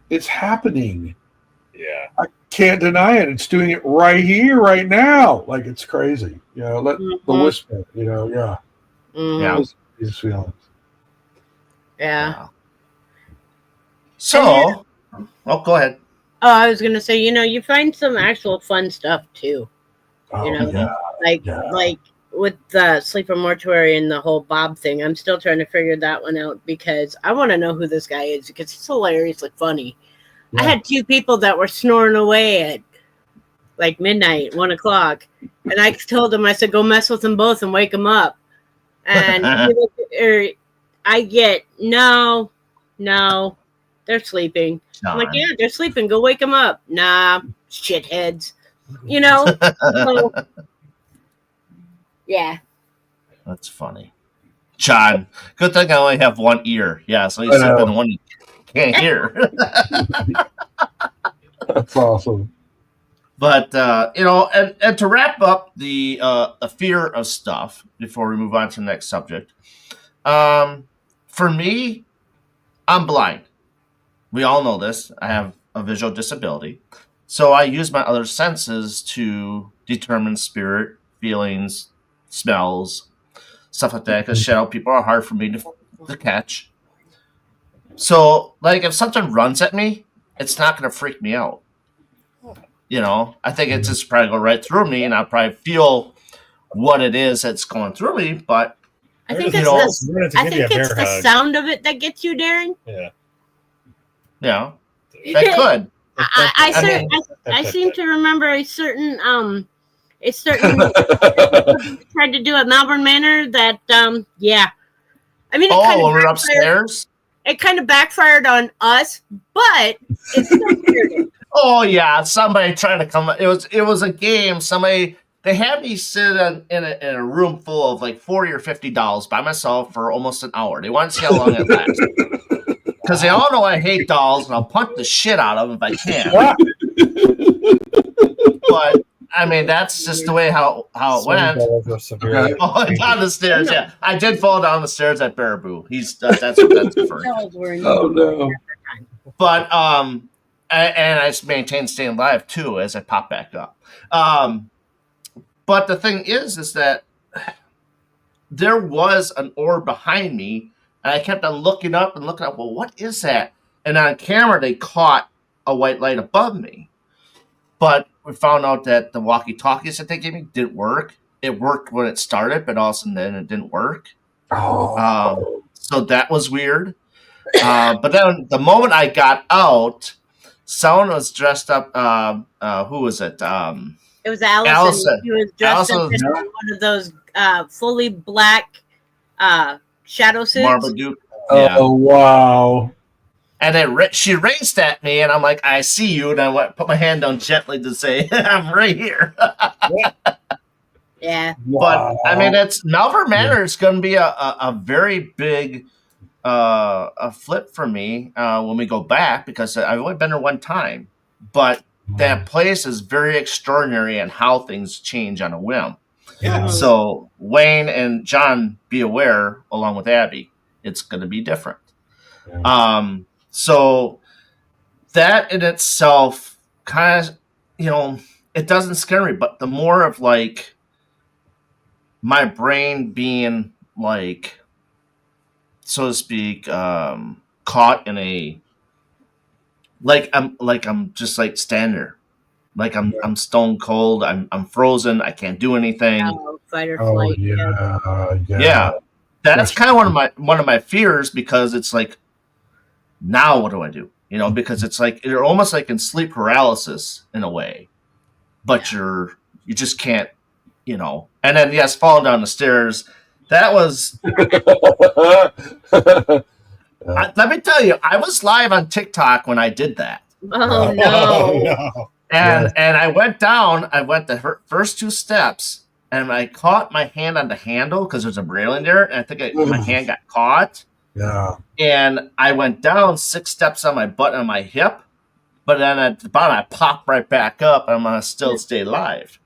it's happening. Yeah. I can't deny it. It's doing it right here, right now. Like, it's crazy. You know, let the whisper, you know, yeah. Mhm. Yeah. These feelings. Yeah. So, go ahead. Oh, I was gonna say, you find some actual fun stuff too. Oh, You know, yeah. like with the Sleeper Mortuary and the whole Bob thing. I'm still trying to figure that one out because I want to know who this guy is because he's hilariously funny. Yeah. I had 2 people that were snoring away at like midnight, 1:00, and I told them, I said, go mess with them both and wake them up. And I get, no, they're sleeping. I'm like, yeah, they're sleeping. Go wake them up. Nah, shitheads. You know? So, yeah. That's funny. John, good thing I only have one ear. Yeah, so he's I know. sipping the one you can't hear. That's awesome. But and to wrap up the fear of stuff before we move on to the next subject, for me, I'm blind. We all know this. I have a visual disability, so I use my other senses to determine spirit, feelings, smells, stuff like that. Because shadow people are hard for me to catch. So, like, if something runs at me, it's not going to freak me out. You know, I think it's just probably go right through me, and I'll probably feel what it is that's going through me. But I think You it's know, the, we're gonna have to I give you think a it's bear the hug. sound of it that gets you, Darren. Yeah. yeah, that could. I seem to remember a certain tried to do at Malvern Manor that yeah. I mean, Oh, when we're upstairs. It kind of backfired on us, but it still scared it. Oh yeah, somebody trying to come. It was a game. They had me sit in a room full of like $40 or $50 by myself for almost an hour. They wanted to see how long it lasts. Because they all know I hate dolls, and I'll punch the shit out of them if I can. But I mean, that's just the way how it went. Falling down the stairs, yeah. I did fall down the stairs at Baraboo. That's what that's for. Oh no! But and I maintained staying alive too as I pop back up. But the thing is that there was an orb behind me, and I kept on looking up. Well, what is that? And on camera, they caught a white light above me. But we found out that the walkie-talkies that they gave me didn't work. It worked when it started, but all of a sudden then it didn't work. So that was weird. But then the moment I got out, someone was dressed up. Who was it? It was Allison. She was dressed up in one of those fully black shadow suits. Marmaduke. Yeah. Oh wow! And then she raised at me, and I'm like, "I see you," and I put my hand down gently to say, "I'm right here." Yeah. But I mean, Malvern Manor is going to be a very big a flip for me when we go back, because I've only been there one time, but that place is very extraordinary in how things change on a whim. Yeah. So Wayne and John, be aware, along with Abby, it's going to be different. Yeah. So that in itself kind of, it doesn't scare me, but the more of like my brain being like, so to speak, caught in a I'm just like standing there. Like I'm stone cold. I'm frozen. I can't do anything. Oh, fight or Oh flight. yeah. Yeah. That's Yes. kind of one of my fears, because it's like, now what do I do? You know, because it's like you're almost like in sleep paralysis in a way, but you just can't, you know. And then yes, falling down the stairs. That was let me tell you, I was live on TikTok when I did that. Oh no. no. And Yes. and I went down. I went the first 2 steps, and I caught my hand on the handle because there's a railing there, and I think my hand got caught. Yeah. And I went down 6 steps on my butt and my hip, but then at the bottom I popped right back up, and I'm gonna still stay live.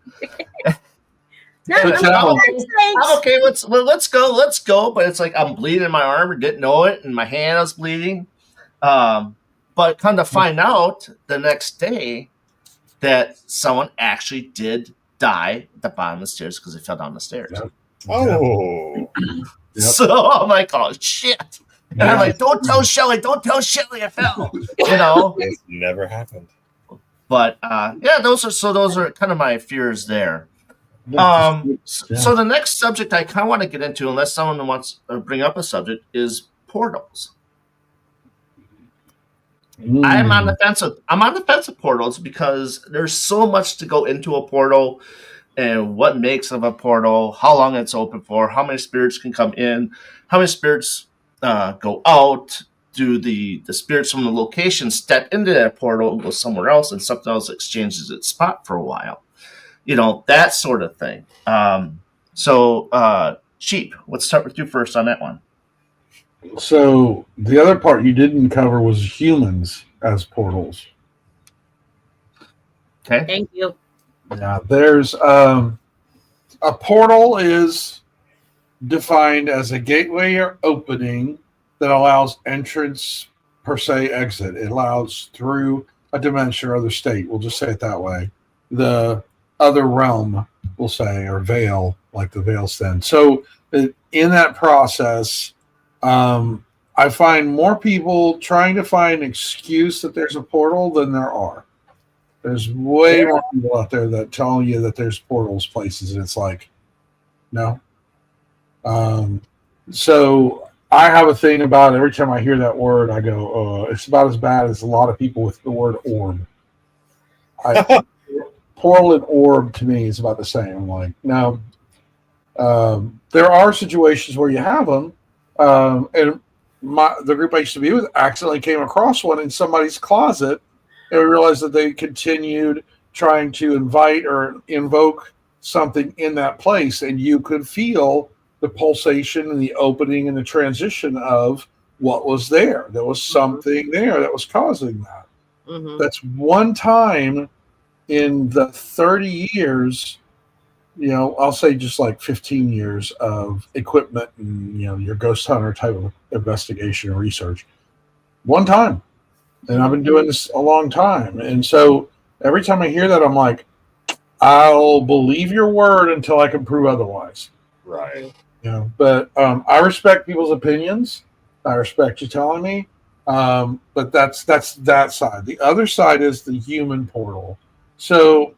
No, But, I'm okay. Let's go. But it's like I'm bleeding in my arm. Didn't know it, and my hand was bleeding. But come to find out the next day that someone actually did die at the bottom of the stairs because they fell down the stairs. Yep. Oh. Yep. So I'm like, oh shit. And I'm like, don't tell Shelly I fell. You know? It's never happened. But yeah, those are kind of my fears there. So the next subject I kind of want to get into, unless someone wants to bring up a subject, is portals. I'm on the fence of portals because there's so much to go into a portal, and what makes of a portal, how long it's open for, how many spirits can come in, how many spirits go out. Do the spirits from the location step into that portal and go somewhere else, and something else exchanges its spot for a while? You know, that sort of thing. Sheep, let's start with you first on that one. So the other part you didn't cover was humans as portals. Okay. Thank you. Yeah, there's a portal is defined as a gateway or opening that allows entrance per se, exit. It allows through a dimension or other state. We'll just say it that way. The other realm, we'll say, or veil, like the veil stand. So in that process, I find more people trying to find an excuse that there's a portal than there are. There's way more people out there that tell you that there's portals places, and it's like, no. So I have a thing about every time I hear that word, I go, it's about as bad as a lot of people with the word orb. Portal and orb to me is about the same. I'm like, no. There are situations where you have them, and the group I used to be with accidentally came across one in somebody's closet, and we realized that they continued trying to invite or invoke something in that place, and you could feel the pulsation and the opening and the transition of what was there. There was something there that was causing that. Mm-hmm. That's one time in the 30 years, I'll say just like 15 years of equipment and, your ghost hunter type of investigation and research. One time. And I've been doing this a long time. And so every time I hear that, I'm like, I'll believe your word until I can prove otherwise. Right. But I respect people's opinions. I respect you telling me. But that's that side. The other side is the human portal. So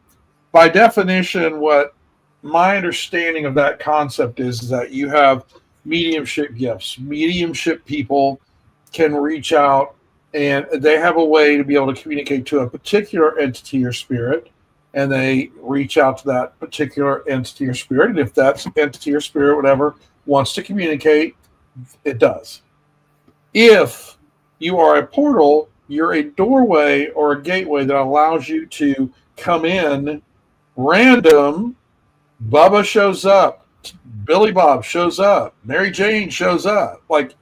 by definition, what my understanding of that concept is that you have mediumship gifts. Mediumship people can reach out, and they have a way to be able to communicate to a particular entity or spirit, and they reach out to that particular entity or spirit. And if that entity or spirit, whatever, wants to communicate, it does. If you are a portal, you're a doorway or a gateway that allows you to come in random. Bubba shows up, Billy Bob shows up, Mary Jane shows up, but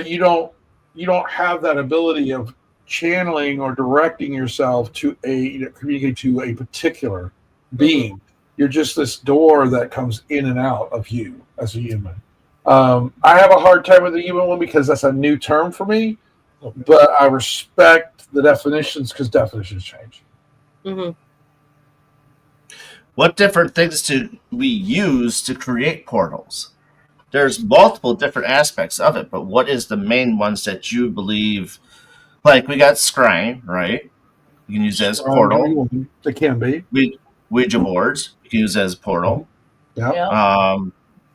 you don't have that ability of channeling or directing yourself to communicate to a particular being. You're just this door that comes in and out of you as a human. I have a hard time with the human one because that's a new term for me, but I respect the definitions because definitions change. Mm-hmm. What different things do we use to create portals? there's multiple different aspects of it, but what is the main ones that you believe? Like we got scrying, right? You can use it as a portal. It can be. Ouija boards, you can use it as a portal. Yeah.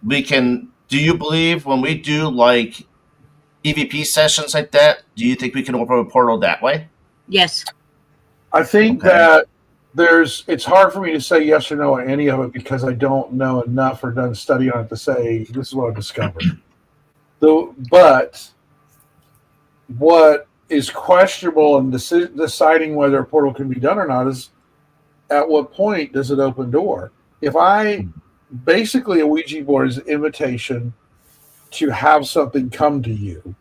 We can. Do you believe when we do like EVP sessions like that? Do you think we can open a portal that way? Yes. I think that it's hard for me to say yes or no on any of it because I don't know enough or done study on it to say this is what I've discovered. But what is questionable in deciding whether a portal can be done or not is at what point does it open door? If basically a Ouija board is an invitation to have something come to you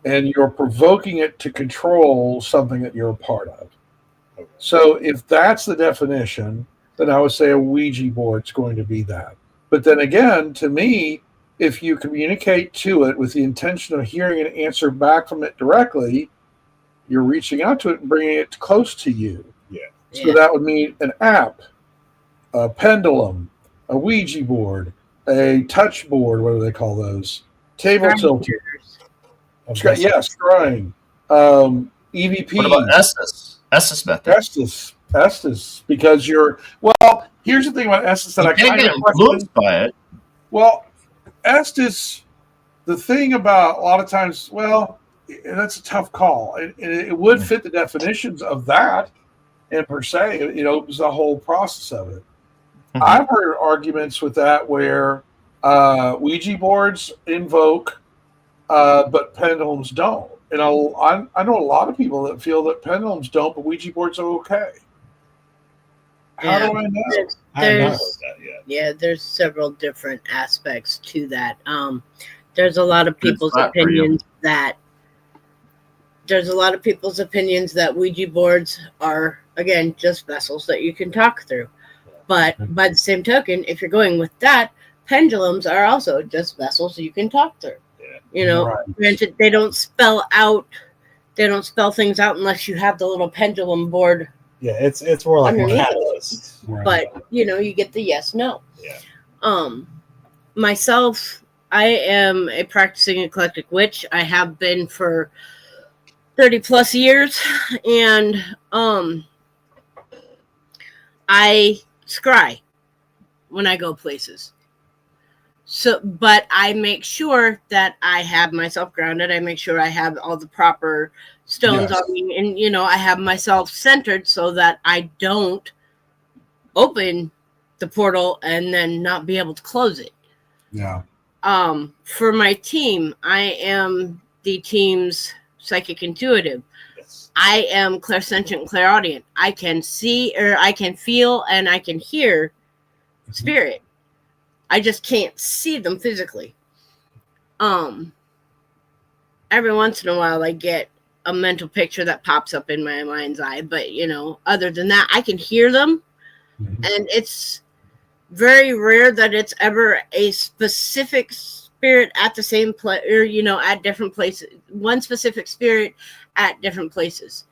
and you're provoking it to control something that you're a part of. So if that's the definition, then I would say a Ouija board's going to be that. But then again, to me, if you communicate to it with the intention of hearing an answer back from it directly, you're reaching out to it and bringing it close to you. Yeah. So that would mean an app, a pendulum, a Ouija board, a touch board, what do they call those? Table tilter. Yeah, scrying. EVP. What about Estes method? Estes, because here's the thing about Estes that you I can't get influenced by it. Well, Estes, the thing about a lot of times, that's a tough call. It would fit the definitions of that, and per se, it opens the whole process of it. Mm-hmm. I've heard arguments with that where Ouija boards invoke, but pendulums don't. And I know a lot of people that feel that pendulums don't, but Ouija boards are okay. How do I know? I have not heard that yet. Yeah, there's several different aspects to that. There's a lot of people's opinions that Ouija boards are, again, just vessels that you can talk through. But by the same token, if you're going with that, pendulums are also just vessels you can talk through. Granted, they don't spell things out unless you have the little pendulum board. Yeah, it's more like a catalyst. Right. But you get the yes, no. Yeah. Myself, I am a practicing eclectic witch. I have been for 30 plus years, and I scry when I go places. So, but I make sure that I have myself grounded. I make sure I have all the proper stones on me, and I have myself centered so that I don't open the portal and then not be able to close it. Yeah. For my team, I am the team's psychic intuitive. Yes. I am clairsentient, clairaudient. I can see, or I can feel, and I can hear spirit. I just can't see them physically. Every once in a while I get a mental picture that pops up in my mind's eye, but other than that, I can hear them. Mm-hmm. And it's very rare that it's ever a specific spirit at the same place, or at different places. One specific spirit at different places.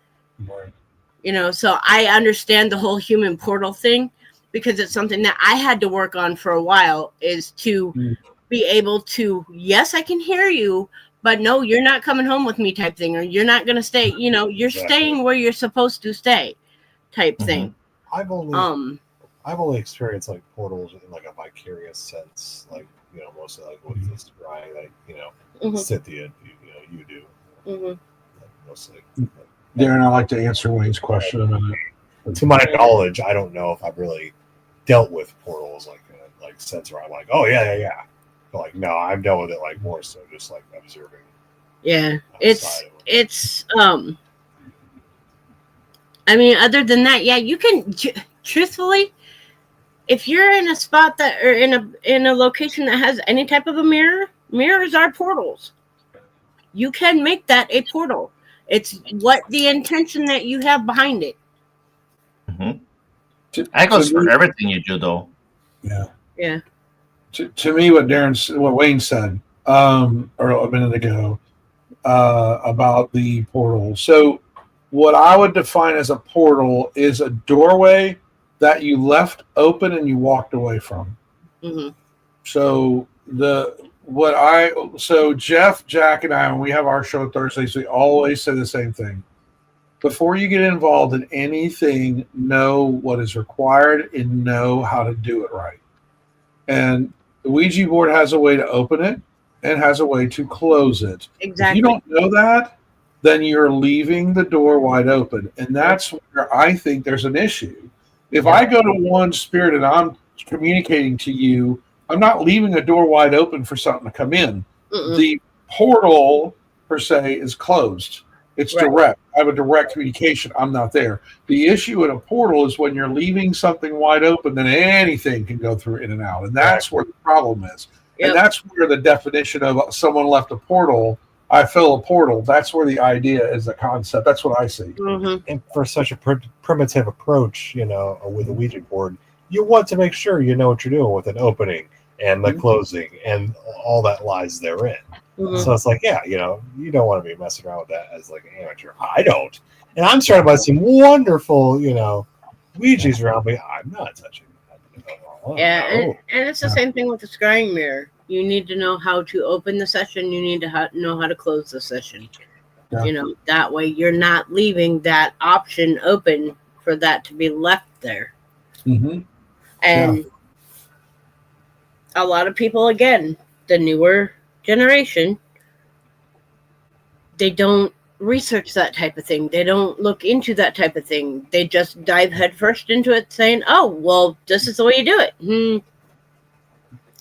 Right. So I understand the whole human portal thing, because it's something that I had to work on for a while, is to be able to, yes, I can hear you, but no, you're not coming home with me type thing, or you're not going to stay, you're staying where you're supposed to stay type thing. I've only experienced like portals in like a vicarious sense, like, mostly like what is Ryan, like, Cynthia, you do. Like, mostly. Darren, I'd like to answer Wayne's question a minute. To my knowledge, I don't know if I've really dealt with portals like sense where I'm like, oh yeah. But like, no, I've dealt with it like more so just like observing. Yeah, it's I mean, other than that, yeah, you can truthfully, if you're in a spot that, or in a location that has any type of a mirrors are portals. You can make that a portal. It's what the intention that you have behind it. Mm-hmm. That goes for everything you do, though. Yeah. Yeah. To me, what Wayne said, or a minute ago, about the portal. So, what I would define as a portal is a doorway that you left open and you walked away from. Mm-hmm. So So Jeff, Jack, and I, when we have our show Thursdays, we always say the same thing. Before you get involved in anything, know what is required and know how to do it right. And the Ouija board has a way to open it and has a way to close it. Exactly. If you don't know that, then you're leaving the door wide open. And that's where I think there's an issue. If I go to one spirit and I'm communicating to you, I'm not leaving a door wide open for something to come in. The portal, per se, is closed. It's direct. I have a direct communication. I'm not there. The issue in a portal is when you're leaving something wide open, then anything can go through in and out. And that's where the problem is. And that's where the definition of someone left a portal, I fill a portal. That's where the idea is, the concept. That's what I see. And for such a primitive approach, with a Ouija board, you want to make sure you know what you're doing with an opening and the closing and all that lies therein. So it's like, you don't want to be messing around with that as like an amateur. I don't. And I'm starting to buy some wonderful, Ouija's around me. I'm not touching that. And it's the same thing with the scrying mirror. You need to know how to open the session. You need to know how to close the session. Yeah. That way you're not leaving that option open for that to be left there. And a lot of people, again, the newer generation, they don't research that type of thing. They don't look into that type of thing. They just dive headfirst into it saying, oh, well, this is the way you do it.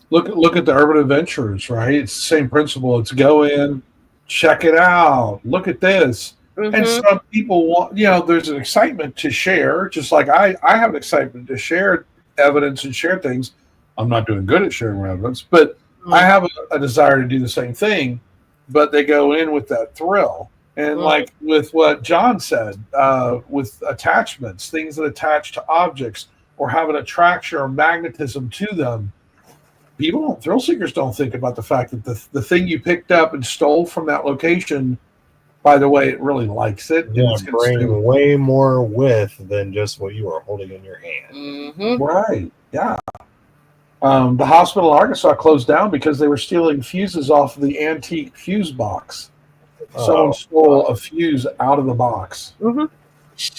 Look at the urban adventurers, right? It's the same principle. It's go in, check it out, look at this. And some people want, there's an excitement to share, just like I have an excitement to share evidence and share things. I'm not doing good at sharing evidence, but I have a desire to do the same thing, but they go in with that thrill. And like with what John said, with attachments, things that attach to objects or have an attraction or magnetism to them, thrill seekers don't think about the fact that the thing you picked up and stole from that location, by the way, it really likes it. Yeah, bring way more width than just what you are holding in your hand. Right, yeah. The hospital in Arkansas closed down because they were stealing fuses off of the antique fuse box. Someone stole a fuse out of the box. And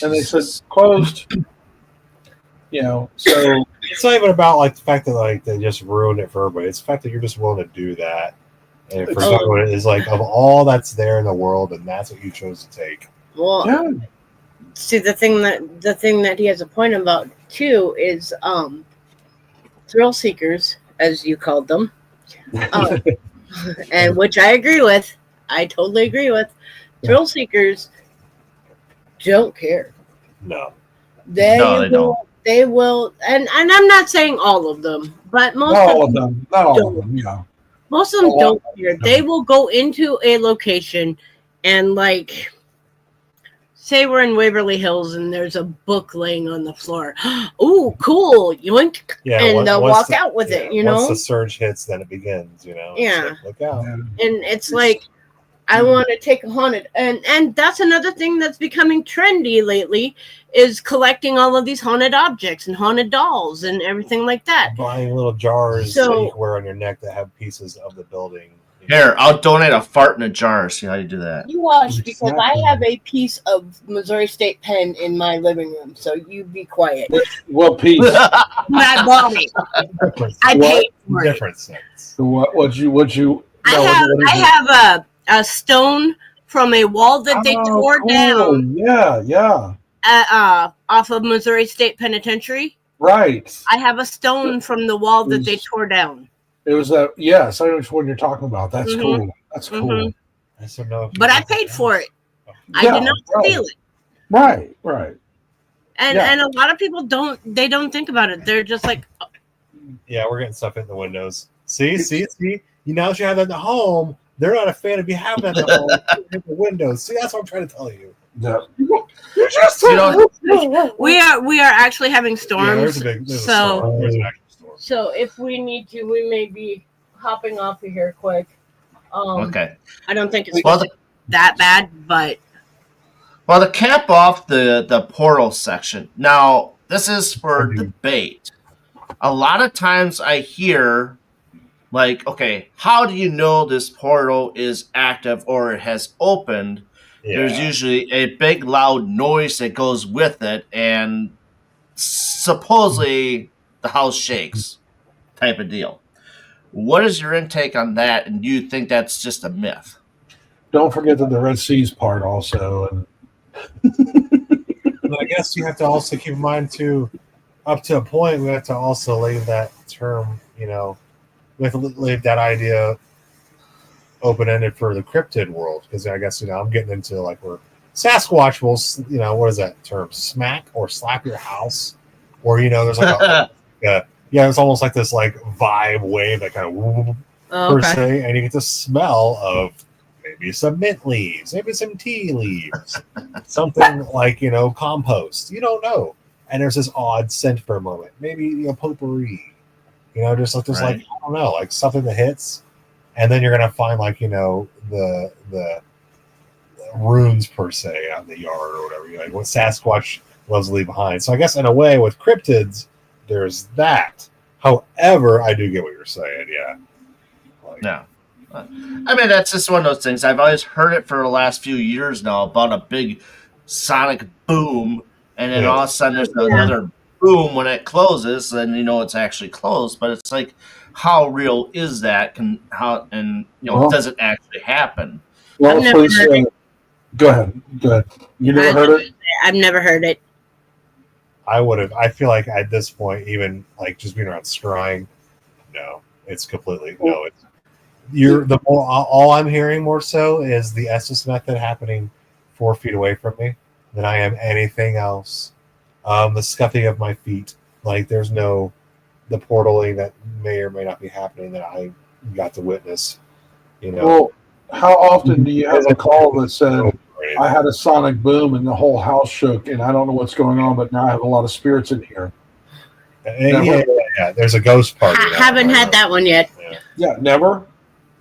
they said, closed. So it's not even about like the fact that like they just ruined it for everybody. It's the fact that you're just willing to do that. And for someone, it is like of all that's there in the world, and that's what you chose to take. Well, see, the thing that he has a point about too is thrill seekers, as you called them, and which I agree with. I totally agree with. Thrill seekers don't care. No. They don't. They will, and I'm not saying all of them, but most of them. Not all of them, yeah. Most of them don't care. They will go into a location and, like, say we're in Waverly Hills and there's a book laying on the floor. Ooh, cool. Yoink. Yeah, and they'll walk out with it, Once the surge hits, then it begins, Yeah. Like, look out. And it's like, I want to take a haunted. And that's another thing that's becoming trendy lately is collecting all of these haunted objects and haunted dolls and everything like that. Buying little jars that you can wear on your neck that have pieces of the building. Here, I'll donate a fart in a jar. See how you do that. You watch, because I have a piece of Missouri State pen in my living room, so you be quiet. What piece? My body. I paid for it. Different sense. What you? I have a stone from a wall that they tore down. Yeah. Off of Missouri State Penitentiary. Right. I have a stone from the wall that they tore down. It was yes, I know which one you're talking about. That's cool. That's cool. I don't know. But I paid for it. I did not steal it. Right. And a lot of people don't think about it. They're just like, yeah, we're getting stuff in the windows. See. You now that you have that in the home, they're not a fan of you having that in the home. In the windows. See, that's what I'm trying to tell you. Yeah. We are actually having storms. There's a storm. storm. So if we need to, we may be hopping off of here quick. Okay. I don't think it's that bad, but well, to cap off the portal section. Now, this is for debate. A lot of times I hear Like, okay, how do you know this portal is active or it has opened? There's Yeah. usually a big loud noise that goes with it, and supposedly the house shakes, type of deal. What is your intake on that? And do you think that's just a myth? Don't forget that the Red Sea's part also, and But I guess you have to also keep in mind too, up to a point, we have to also leave that term, we have to leave that idea open ended for the cryptid world, because I guess I'm getting into like where Sasquatch will, what is that term? Smack or slap your house, or there's like yeah, it's almost like this like vibe wave that kind of Oh, per okay. se, and you get the smell of maybe some mint leaves, maybe some tea leaves, something like compost. You don't know, and there's this odd scent for a moment, maybe potpourri. Just like there's like Right. I don't know, like something that hits, and then you're gonna find like the runes per se out in the yard or whatever. Like what Sasquatch loves to leave behind. So I guess in a way with cryptids, there's that. However, I do get what you're saying. Yeah. Like, No. I mean, that's just one of those things. I've always heard it for the last few years now about a big sonic boom, and then yeah. all of a sudden there's Yeah. another boom when it closes, and it's actually closed. But it's like, how real is that? well, Does it actually happen? well, I've if never we heard say, go ahead, go ahead. You never heard it? I've never heard it. I would have. I feel like at this point, even like just being around scrying, no, it's completely no. It's you're the more all I'm hearing more so is the Estes method happening 4 feet away from me than I am anything else. The scuffing of my feet, like there's no the portaling that may or may not be happening that I got to witness. Well, how often do you have a call that said, I had a sonic boom and the whole house shook and I don't know what's going on, but now I have a lot of spirits in here? Yeah. There's a ghost party. Haven't had that one yet. Yeah, never?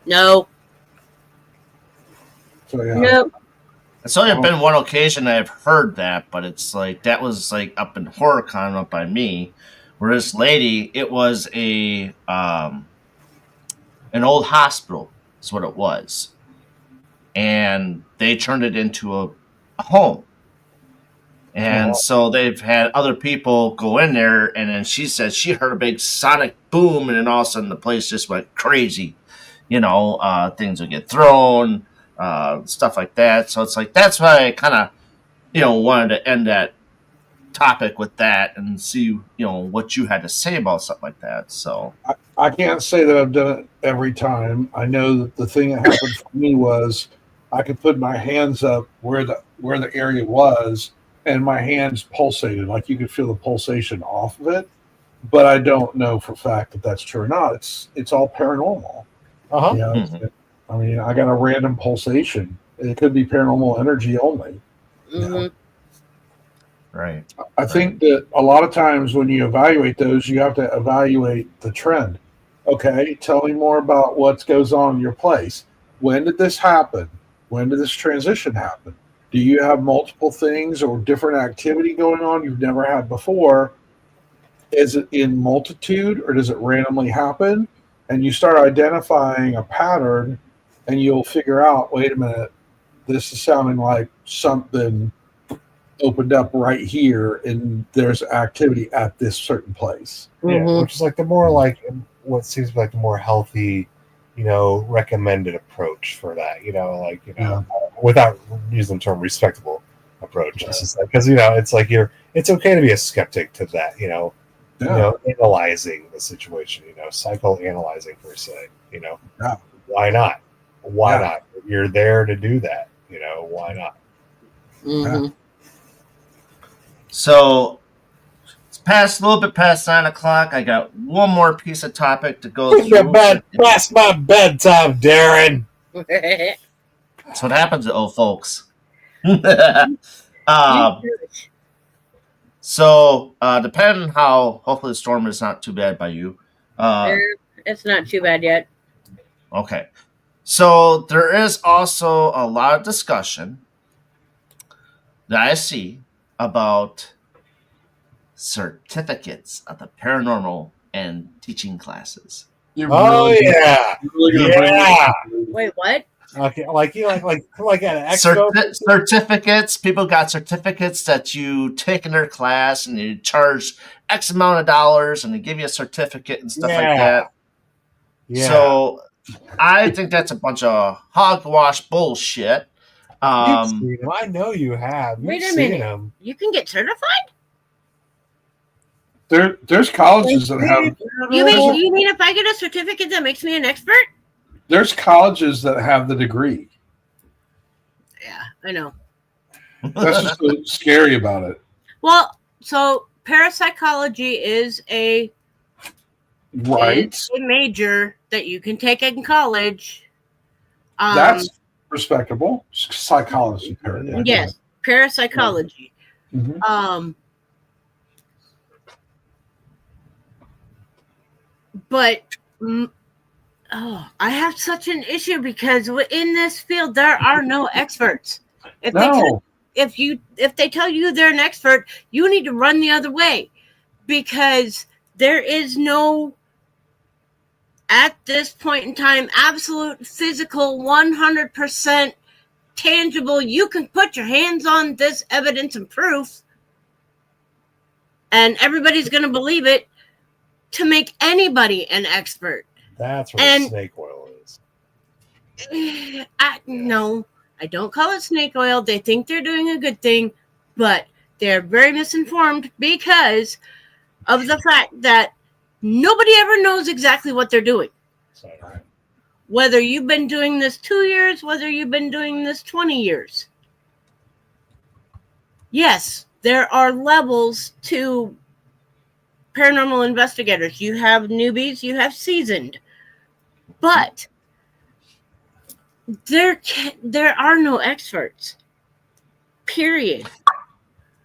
No. So, yeah. Nope. It's only been one occasion I've heard that, but it's like that was like up in HorrorCon up by me, where this lady, it was an old hospital, is what it was, and they turned it into a home. And so they've had other people go in there, and then she said she heard a big sonic boom, and then all of a sudden the place just went crazy. Things would get thrown, stuff like that. So it's like that's why I kind of, wanted to end that topic with that and see, what you had to say about something like that. So I can't say that I've done it every time. I know that the thing that happened for me was I could put my hands up where the area was, and my hands pulsated, like you could feel the pulsation off of it. But I don't know for a fact that that's true or not. It's all paranormal. Uh-huh. Yeah, Mhm. I mean, I got a random pulsation. It could be paranormal energy only. Mhm. right. I think that a lot of times when you evaluate those, you have to evaluate the trend. Okay, tell me more about what goes on in your place. When did this happen? When did this transition happen? Do you have multiple things or different activity going on you've never had before? Is it in multitude or does it randomly happen? And you start identifying a pattern and you'll figure out, wait a minute, this is sounding like something opened up right here and there's activity at this certain place. Yeah, Mhm. which is like the more like what seems like the more healthy, recommended approach for that. Yeah. Without using the term respectable approach. It's just like because it's like it's okay to be a skeptic to that. Analyzing the situation. Psychoanalyzing per se. Yeah. Why not? Why Yeah. not? You're there to do that. Why not? Mhm. So it's a little bit past 9 o'clock. I got one more piece of topic to go through. Past my bedtime, Darren. That's what happens to old folks. So depending on how, hopefully the storm is not too bad by you. It's not too bad yet. Okay. So there is also a lot of discussion that I see about certificates of the paranormal and teaching classes. You're Oh really, yeah, you're really gonna bring yeah. Wait, what? Okay, like at an expo. Certificates. People got certificates that you take in their class, and you charge X amount of dollars, and they give you a certificate and stuff like Yeah, that. yeah. So I think that's a bunch of hogwash bullshit. You've seen them. I know you have. You've Wait a seen minute. them. You can get certified? there's colleges that have You mean if I get a certificate that makes me an expert? there's colleges that have the degree. Yeah, I know. That's just so scary about it. Well, so parapsychology is a Right. major that you can take in college. That's respectable. Psychology. Yes, parapsychology. Mhm. But I have such an issue because in this field there are no experts. If they tell you they're an expert, you need to run the other way, because there is no, at this point in time, absolute physical 100% tangible, you can put your hands on this evidence and proof and everybody's going to believe it, to make anybody an expert. That's where snake oil is. No, I don't call it snake oil. They think they're doing a good thing, but they're very misinformed because of the fact that nobody ever knows exactly what they're doing. Sorry. Whether you've been doing this 2 years, whether you've been doing this 20 years. Yes, there are levels to paranormal investigators. You have newbies, you have seasoned. But there are no experts. Period.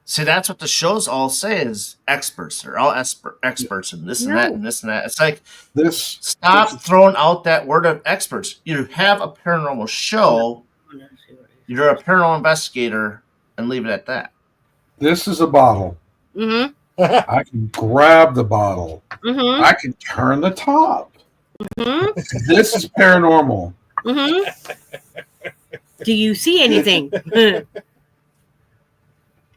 See, that's what the shows all say is experts. They're all experts in this and that and this and that. It's like, stop throwing out that word of experts. You have a paranormal show, you're a paranormal investigator, and leave it at that. This is a bottle. Mm-hmm. I can grab the bottle. Mm-hmm. I can turn the top. Mm-hmm. This is paranormal. Mm-hmm. Do you see anything?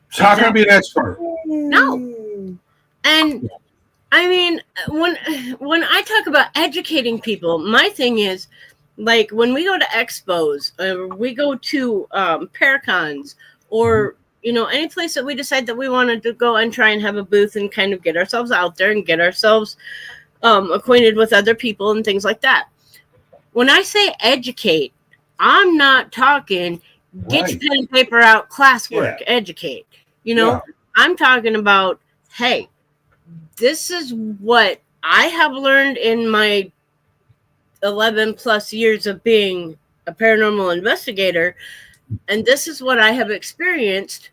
So how can I be an expert? No. And I mean, when I talk about educating people, my thing is, like, when we go to expos, we go to Paracons, or any place that we decide that we wanted to go and try and have a booth and kind of get ourselves out there and get ourselves acquainted with other people and things like that. When I say educate, I'm not talking get your pen and paper out, classwork, educate. I'm talking about, hey, this is what I have learned in my 11 plus years of being a paranormal investigator, and this is what I have experienced.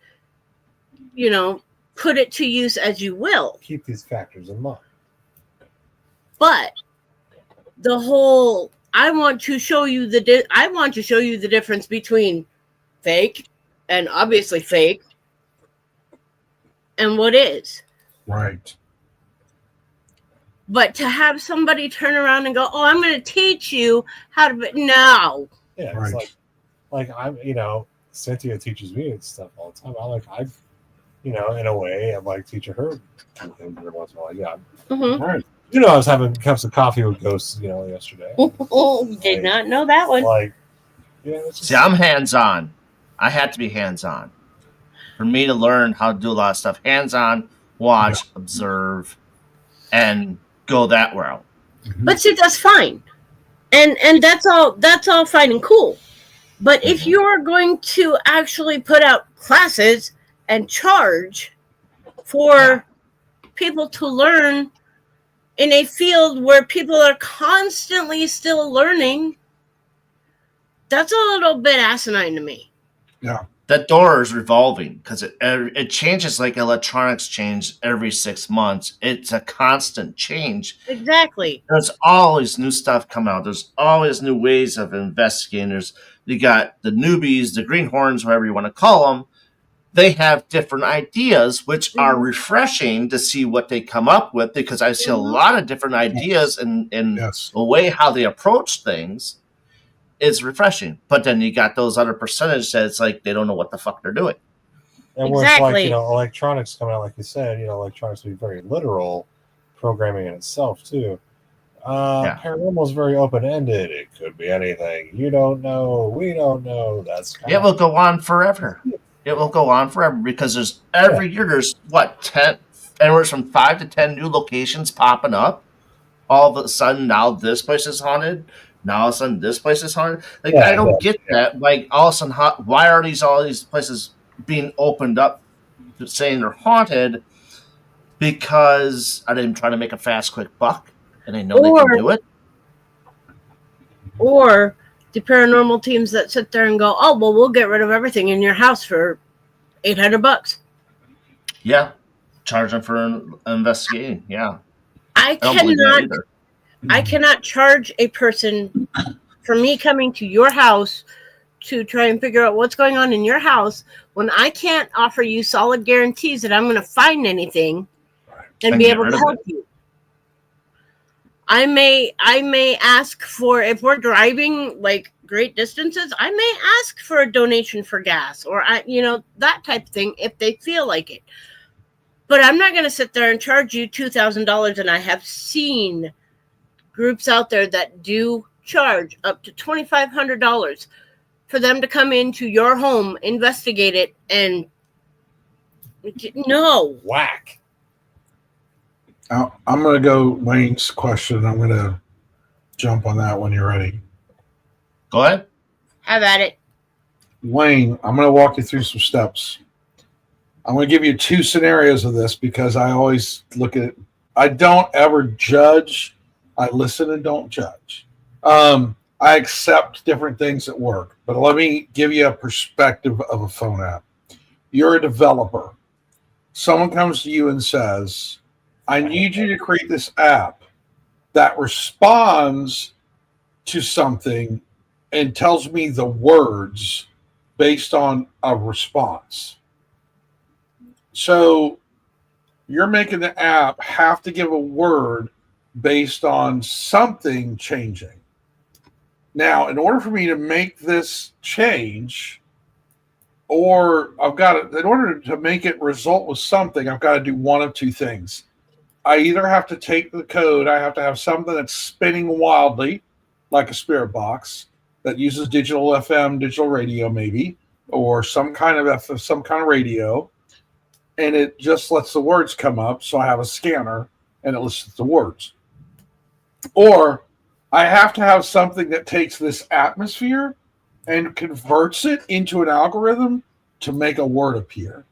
Put it to use as you will. Keep these factors in mind. But the whole, I want to show you the difference between fake and obviously fake and what is. Right. But to have somebody turn around and go, "Oh, I'm going to teach you how to," no. Yeah, Right. it's like I'm, Cynthia teaches me and stuff all the time. In a way, I'm like teaching her every once in a while. Yeah. Mm-hmm. Right. I was having cups of coffee with ghosts, yesterday. Did not know that one. See, I'm hands-on. I had to be hands-on for me to learn how to do a lot of stuff. Hands-on, watch, observe, and go that route. But see, that's fine, and that's all fine and cool. But if you are going to actually put out classes and charge for people to learn in a field where people are constantly still learning, that's a little bit asinine to me. Yeah. That door is revolving because it changes like electronics change every 6 months. It's a constant change. Exactly. There's always new stuff coming out. There's always new ways of investigating. You got the newbies, the greenhorns, whatever you want to call them. they have different ideas, which are refreshing to see what they come up with, because I see a lot of different ideas and Yes. the way how they approach things is refreshing. But then you got those other percentage that it's like they don't know what the fuck they're doing. And where it's like, Exactly. electronics coming out, like you said, electronics will be very literal programming in itself too. Yeah. Paranormal is very open ended. It could be anything. You don't know. We don't know. That's It will go on forever. It will go on forever because there's every year there's 10, anywhere from 5 to 10 new locations popping up. All of a sudden now this place is haunted. Now all of a sudden this place is haunted. Like I don't get that. Like all of a sudden, why are all these places being opened up saying they're haunted? Because are they trying to make a fast, quick buck? And they know they can do it. Or the paranormal teams that sit there and go, "Oh, well, we'll get rid of everything in your house for $800." Yeah, charge them for investigating. Yeah, I cannot charge a person for me coming to your house to try and figure out what's going on in your house when I can't offer you solid guarantees that I'm going to find anything and be able to help you. I may ask for, if we're driving like great distances, I may ask for a donation for gas or that type of thing if they feel like it. But I'm not going to sit there and charge you $2,000, and I have seen groups out there that do charge up to $2,500 for them to come into your home, investigate it, and no. Whack. I'm going to go Wayne's question. I'm going to jump on that when you're ready. Go ahead. Have at it. Wayne, I'm going to walk you through some steps. I'm going to give you 2 scenarios of this because I always look at it. I don't ever judge. I listen and don't judge. I accept different things at work, but let me give you a perspective of a phone app. You're a developer. Someone comes to you and says, I need you to create this app that responds to something and tells me the words based on a response. So you're making the app have to give a word based on something changing. Now, in order for me to make this change, in order to make it result with something, I've got to do one of 2 things. I either have to take the code, I have to have something that's spinning wildly, like a spirit box that uses digital FM, digital radio maybe, or some kind of radio, and it just lets the words come up. So I have a scanner and it lists the words. Or I have to have something that takes this atmosphere and converts it into an algorithm to make a word appear.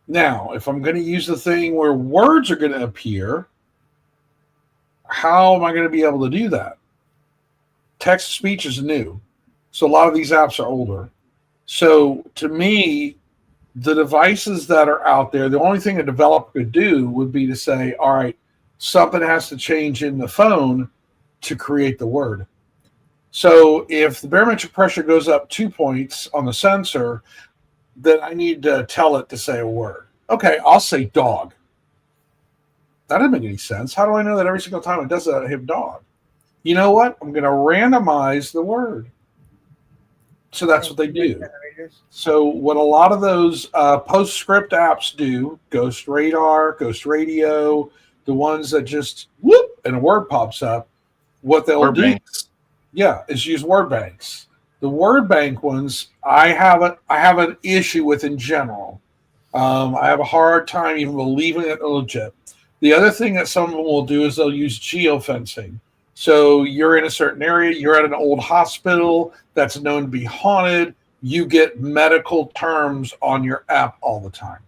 Now, if I'm going to use the thing where words are going to appear, how am I going to be able to do that? Text to speech is new. So a lot of these apps are older. So to me, the devices that are out there, the only thing a developer could do would be to say, all right, something has to change in the phone to create the word. So if the barometric pressure goes up 2 points on the sensor, then I need to tell it to say a word. Okay, I'll say dog. That doesn't make any sense. How do I know that every single time it does that I hit dog? You know what? I'm going to randomize the word. So that's what they do. So what a lot of those PostScript apps do, Ghost Radar, Ghost Radio, the ones that just whoop and a word pops up, what they'll Word do, banks. is use word banks. The word bank ones, I have an issue with in general. I have a hard time even believing it legit. The other thing that some of them will do is they'll use geofencing. So you're in a certain area, you're at an old hospital that's known to be haunted, you get medical terms on your app all the time.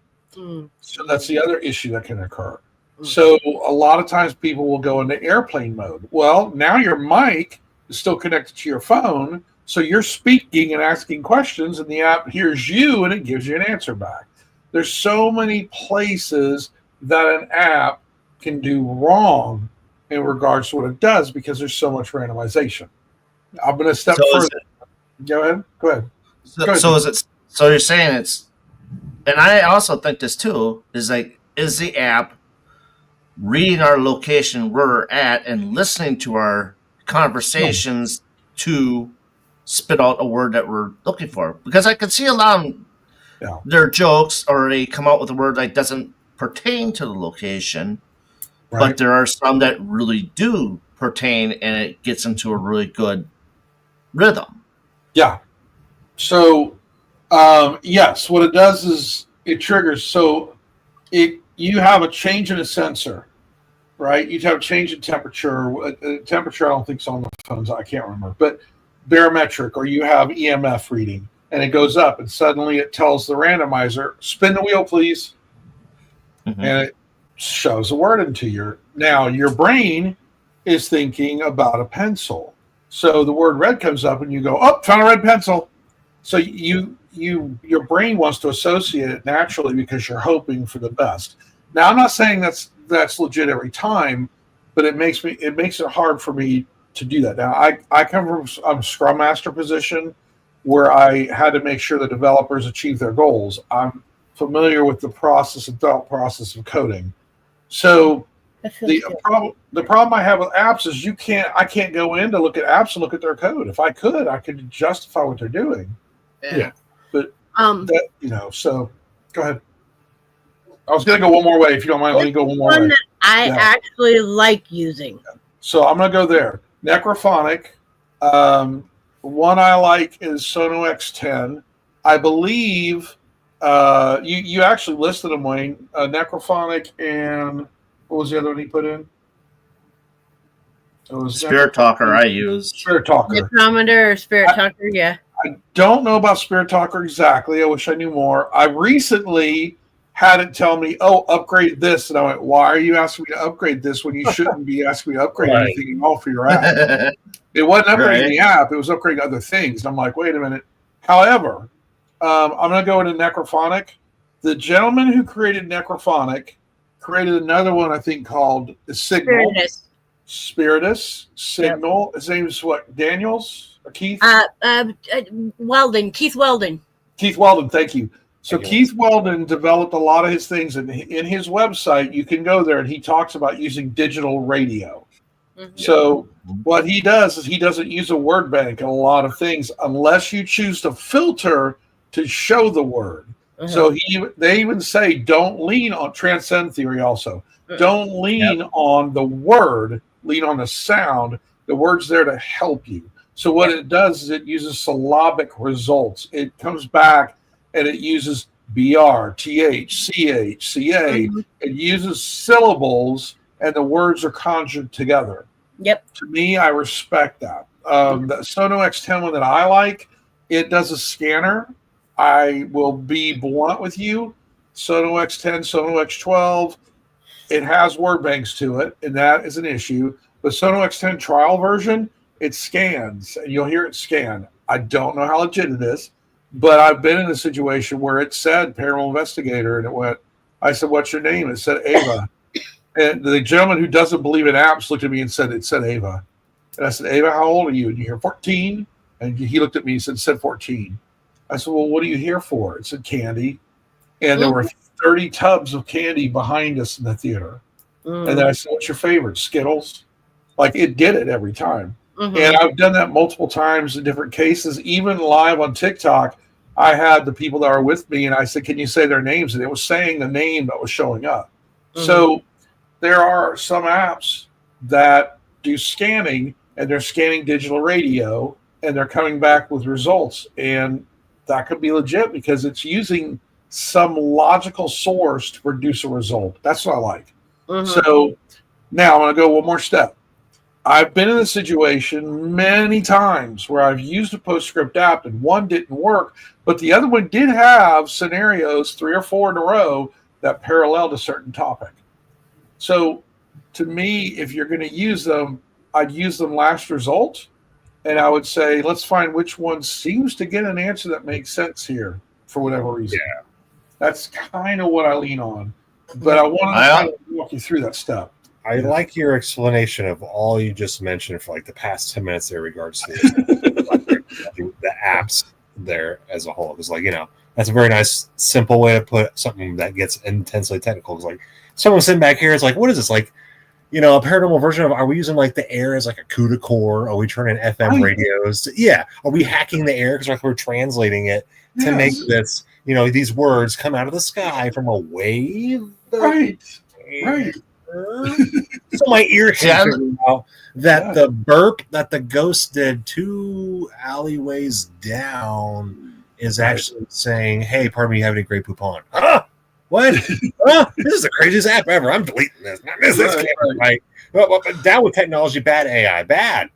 So that's the other issue that can occur. So a lot of times people will go into airplane mode. Well, now your mic is still connected to your phone, so you're speaking and asking questions, and the app hears you and it gives you an answer back. There's so many places that an app can do wrong in regards to what it does because there's so much randomization. I'm going to step further. Go ahead. So is it? So you're saying and I also think this too is like, is the app reading our location where we're at and listening to our conversations to spit out a word that we're looking for? Because I can see a lot of Yeah. their jokes, or they come out with a word that doesn't pertain to the location, Right. but there are some that really do pertain, and it gets into a really good rhythm. Yeah. So, yes, what it does is it triggers. So, you have a change in a sensor, right? You have a change in temperature. Temperature, I don't think it's on the phones. I can't remember, but barometric, or you have EMF reading, and it goes up, and suddenly it tells the randomizer, "Spin the wheel, please," Mhm. and it shoves a word into your brain is thinking about a pencil. So the word red comes up, and you go, "Oh, found a red pencil." So your brain wants to associate it naturally because you're hoping for the best. Now, I'm not saying that's legit every time, but it makes it hard for me to do that. Now, I come from a Scrum Master position where I had to make sure the developers achieve their goals. I'm familiar with the process and thought process of coding. So the problem I have with apps is I can't go in to look at apps and look at their code. If I could justify what they're doing. Yeah. But that, so go ahead. I was going to go one more way. If you don't mind, let me go one more way. that I actually like using. So I'm going to go there. Necrophonic. One I like is Sono X10. I believe you actually listed them, Wayne. Necrophonic, and what was the other one he put in? It was Spirit Talker I use. Spirit Talker. Necrometer or Spirit Talker, yeah. I don't know about Spirit Talker exactly. I wish I knew more. I recently had it tell me, "Oh, upgrade this," and I went, "Why are you asking me to upgrade this when you shouldn't be asking me to upgrade anything at all for your app?" It wasn't upgrading the app; it was upgrading other things. And I'm like, "Wait a minute." However, I'm going to go into Necrophonic. The gentleman who created Necrophonic created another one, I think, called Signal. Spiritus. Signal. Yep. His name is what? Daniels or Keith? Weldon. Keith Weldon. Keith Weldon. Thank you. So Keith Weldon developed a lot of his things, and in his website, you can go there, and he talks about using digital radio. Mm-hmm. So what he does is he doesn't use a word bank in a lot of things unless you choose to filter to show the word. Mm-hmm. So they even say don't lean on transcend theory also. Mm-hmm. Don't lean on the word, lean on the sound. The word's there to help you. So what it does is it uses syllabic results. It comes back and it uses BR, TH, CH, CA. Mm-hmm. It uses syllables and the words are conjured together. Yep. To me, I respect that. The Sono X10 one that I like, it does a scanner. I will be blunt with you. Sono X10, Sono X12, it has word banks to it, and that is an issue. The Sono X10 trial version, it scans, and you'll hear it scan. I don't know how legit it is, but I've been in a situation where it said paranormal investigator, and it went, I said, "What's your name?" It said Ava. And the gentleman who doesn't believe in apps looked at me and said, "It said Ava." And I said, "Ava, how old are you?" And you hear 14. And he looked at me and said, "It said 14. I said, "Well, what are you here for?" It said candy. And there were 30 tubs of candy behind us in the theater. Mm. And then I said, "What's your favorite?" Skittles. Like, it did it every time. Mm-hmm. And I've done that multiple times in different cases. Even live on TikTok, I had the people that are with me, and I said, "Can you say their names?" And it was saying the name that was showing up. Mm-hmm. So there are some apps that do scanning, and they're scanning digital radio, and they're coming back with results. And that could be legit because it's using some logical source to produce a result. That's what I like. Mm-hmm. So now I'm going to go one more step. I've been in a situation many times where I've used a PostScript app and one didn't work, but the other one did have scenarios, 3 or 4 in a row, that paralleled a certain topic. So to me, if you're going to use them, I'd use them last result. And I would say, let's find which one seems to get an answer that makes sense here for whatever reason. Yeah. That's kind of what I lean on. But I wanted to kind of walk you through that step. I like your explanation of all you just mentioned for like the past 10 minutes in regards to the apps there as a whole. Because, like, That's a very nice, simple way to put something that gets intensely technical. It's like someone sitting back here is like, what is this? Like, a paranormal version of, are we using like the air as like a CUDA core? Are we turning FM radios? Yeah. Are we hacking the air because like we're translating it to make this, these words come out of the sky from a wave? Right. So my ear can figure out that the burp that the ghost did 2 alleyways down is actually saying, hey, pardon me, you have any Grey Poupon? What? This is the craziest app ever. I'm deleting this. Right. But down with technology, bad AI, bad.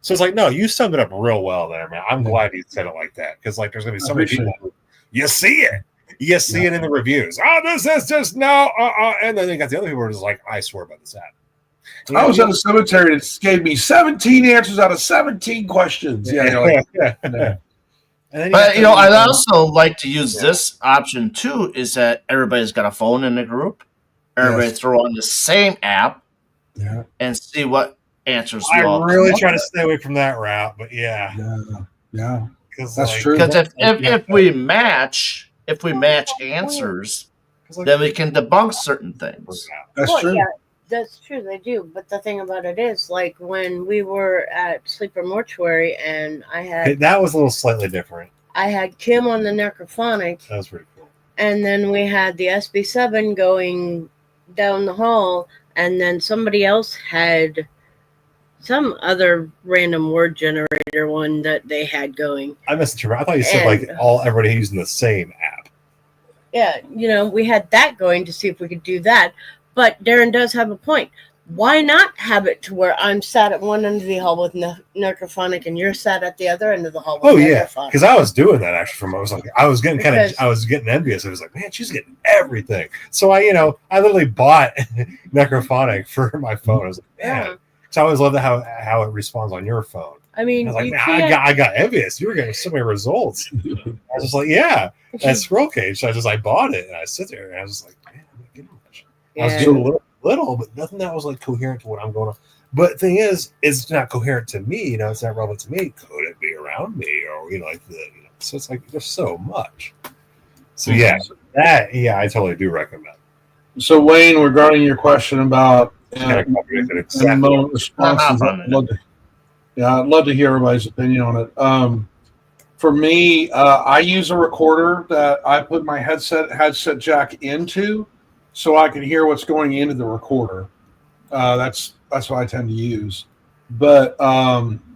So it's like, no, you summed it up real well there, man. I'm glad you said it like that, because like there's gonna be so many people who, you see it in the reviews. Oh, this is just no, and then you got the other people who are just like, I swear by this app. I was at a cemetery that gave me 17 answers out of 17 questions. But I'd also like to use this option too. Is that everybody's got a phone in the group? Everybody throw on the same app, and see what answers. I really try to stay away from that route, but yeah, that's true. Because if we match answers, then we can debunk certain things. That's true. Yeah, that's true. They do. But the thing about it is, like when we were at Sleeper Mortuary, and that was a little slightly different. I had Kim on the necrophonic. That was pretty cool. And then we had the SB7 going down the hall, and then somebody else had some other random word generator one that they had going. I missed you. I thought you said everybody using the same app. Yeah, we had that going to see if we could do that. But Darren does have a point. Why not have it to where I'm sat at one end of the hall with necrophonic and you're sat at the other end of the hall with necrophonic? Because I was doing that actually. I was getting envious. I was like, man, she's getting everything. So I literally bought necrophonic for my phone. I was like, man. So I always love how it responds on your phone. I mean, I was like, I got envious. You were getting so many results. I was just like, yeah, that scroll cage. So I bought it and I sit there and I was like, man, I'm not getting much. I was doing a little, but nothing that was like coherent to what I'm going on. But the thing is, it's not coherent to me. It's not relevant to me. Could it be around me, or So it's like there's so much. So I totally do recommend. So Wayne, regarding your question about responses, I'd love to hear everybody's opinion on it. For me, I use a recorder that I put my headset jack into, so I can hear what's going into the recorder. That's what I tend to use. But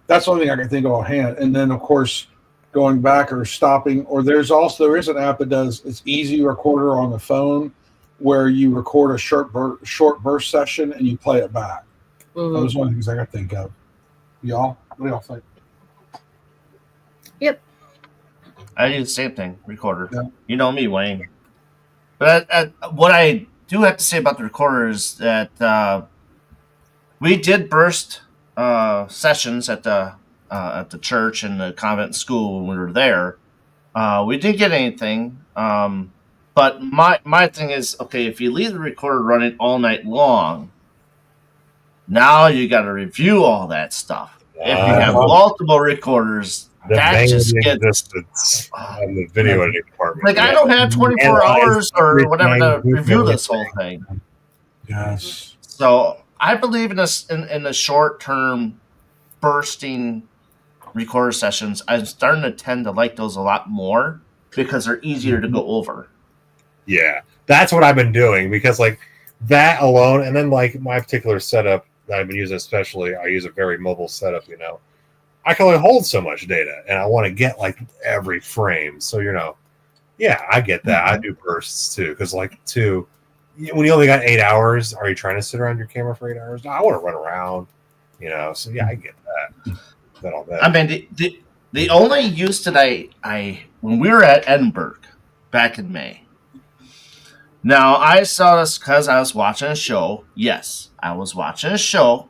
that's the only thing I can think of offhand. And then, of course, going back or stopping, or there is an app that does it's Easy Recorder on the phone, where you record a short burst session and you play it back. Mm-hmm. Those are one of the things I got to think of. Y'all, what do y'all think? Yep. I do the same thing, recorder. Yeah. You know me, Wayne. But what I do have to say about the recorder is that we did burst sessions at the church and the convent and school when we were there. We didn't get anything. But my thing is, okay, if you leave the recorder running all night long, now you got to review all that stuff. If you have multiple recorders, that just gets in the video editing department. Like, I don't have 24 hours or whatever to review this whole thing. Yes. So I believe in this in the short term bursting recorder sessions. I'm starting to tend to like those a lot more because they're easier to go over. Yeah, that's what I've been doing, because like that alone, and then like my particular setup that I've been using, especially, I use a very mobile setup. I can only hold so much data, and I want to get like every frame. So I get that. I do bursts too, because when you only got 8 hours, are you trying to sit around your camera for 8 hours? No, I want to run around. So yeah, I get that. All that. I mean, the only use that I when we were at Edinburgh back in May. Now, I saw this because I was watching a show. Yes, I was watching a show.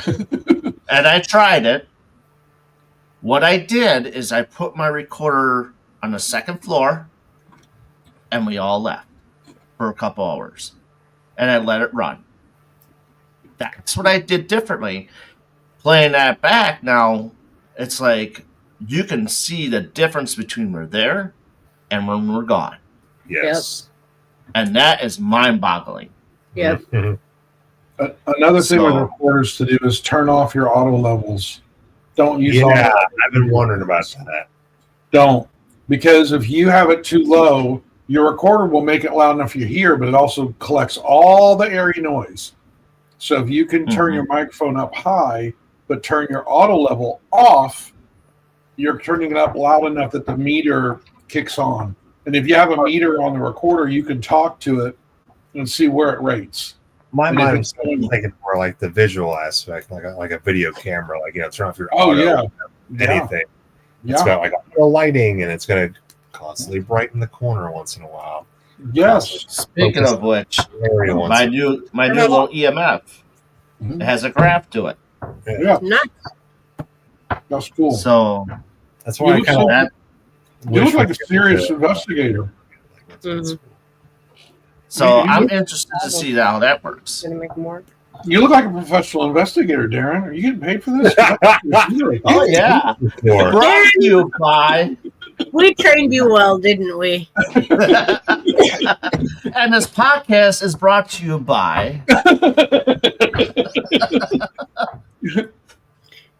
And I tried it. What I did is I put my recorder on the second floor, and we all left for a couple hours. And I let it run. That's what I did differently. Playing that back now, it's like you can see the difference between we're there and when we're gone. Yes. And that is mind-boggling. Yep. Another thing with So- recorders to do is turn off your auto levels. Don't use all Yeah, that. I've been wondering about that. Don't. Because if you have it too low, your recorder will make it loud enough you hear, but it also collects all the airy noise. So if you can turn your microphone up high, but turn your auto level off, you're turning it up loud enough that the meter kicks on. And if you have a meter on the recorder, you can talk to it and see where it rates. My And if mind it's was going- thinking more like the visual aspect, like a video camera, like turn off your Oh, auto, yeah. anything. It's Yeah. got like a lighting, and it's going to constantly brighten the corner once in a while. Yes. Speaking of which, Area once my in a new little EMF, it has a graph to it. Yeah. Nice. That's cool. So That's why I You kind of look that You look like a serious investigator. Mhm. so You- I'm interested to see how that works. Gonna make more. You look like a professional investigator, Darren. Are you getting paid for this? Oh yeah, brought to you by. We trained you well, didn't we? And this podcast is brought to you by. Don't do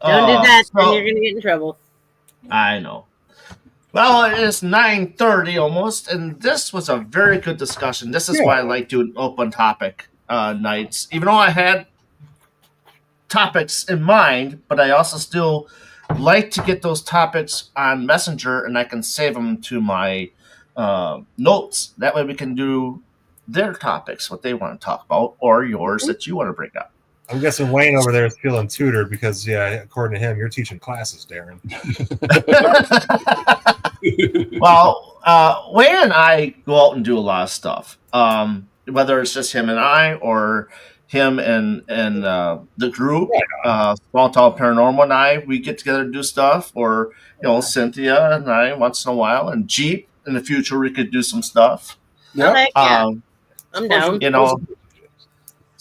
that, so- then you're gonna get in trouble. I know. Well, it is 9:30 almost, and this was a very good discussion. This is why I like doing open topic nights, even though I had topics in mind, but I also still like to get those topics on Messenger, and I can save them to my notes. That way we can do their topics, what they want to talk about, or yours that you want to bring up. I'm guessing Wayne over there is feeling tutored because, yeah, according to him, you're teaching classes, Darren. Well, Wayne and I go out and do a lot of stuff. Whether it's just him and I, or him and the group, Small Tall Paranormal and I, we get together to do stuff. Or Cynthia and I once in a while, and Jeep in the future we could do some stuff. Yep. Heck yeah, Um, I'm down.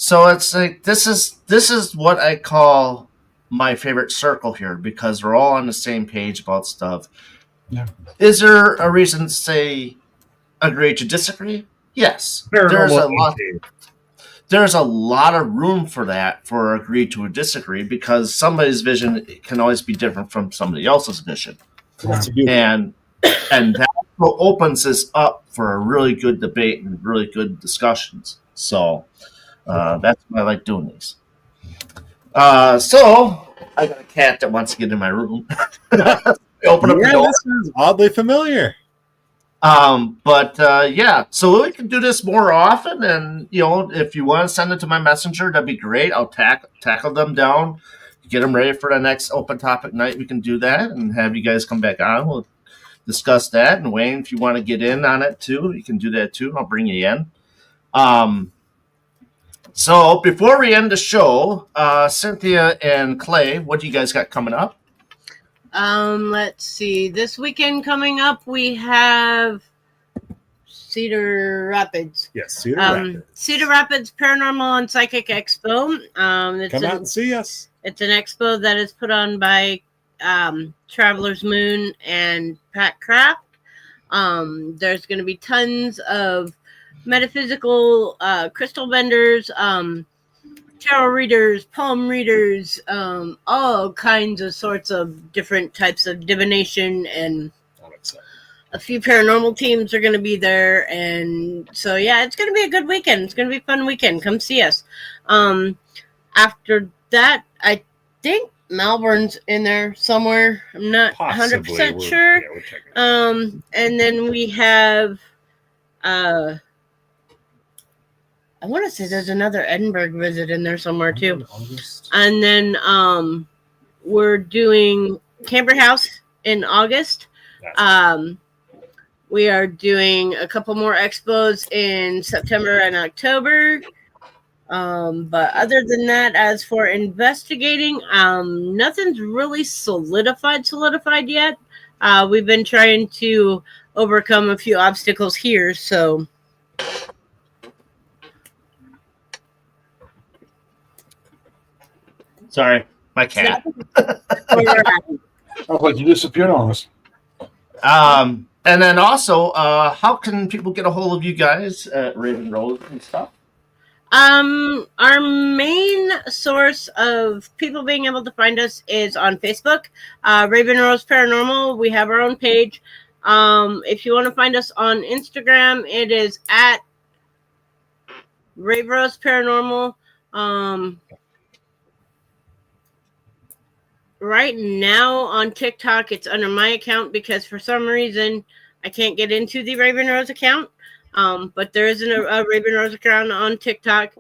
So it's like this is what I call my favorite circle here, because we're all on the same page about stuff. Yeah. Is there a reason to say agree to disagree? Yes. There's a lot of room for that, for agree to disagree, because somebody's vision can always be different from somebody else's vision. And that opens this up for a really good debate and really good discussions. So that's why I like doing these. So I got a cat that wants to get in my room. Open up the door. This is oddly familiar. Yeah, so we can do this more often, and if you want to send it to my messenger, that'd be great. I'll tackle them down, get them ready for the next open topic night. We can do that and have you guys come back on. We'll discuss that. And Wayne, if you want to get in on it too, you can do that too. I'll bring you in. So before we end the show, Cynthia and Clay, what do you guys got coming up? Let's see. This weekend coming up, we have Cedar Rapids. Yes, Cedar Rapids. Cedar Rapids Paranormal and Psychic Expo. Come out and see us. It's an expo that is put on by Traveler's Moon and Pat Craft. There's going to be tons of metaphysical crystal vendors, tarot readers, palm readers, all kinds of sorts of different types of divination, and a few paranormal teams are going to be there. And so, yeah, it's going to be a good weekend. It's going to be a fun weekend. Come see us. After that, I think Melbourne's in there somewhere. I'm not 100% sure. Yeah, we're checking. And then we have, I want to say there's another Edinburgh visit in there somewhere too. And then we're doing Camber House in August. We are doing a couple more expos in September and October. But other than that, as for investigating, nothing's really solidified yet. We've been trying to overcome a few obstacles here, so. Sorry, my cat. I was like, you disappeared on us. And then also, how can people get a hold of you guys at Raven Rose and stuff? Our main source of people being able to find us is on Facebook, Raven Rose Paranormal. We have our own page. If you want to find us on Instagram, it is at Raven Rose Paranormal. Right now on TikTok, it's under my account because for some reason I can't get into the Raven Rose account. But there isn't a Raven Rose account on TikTok.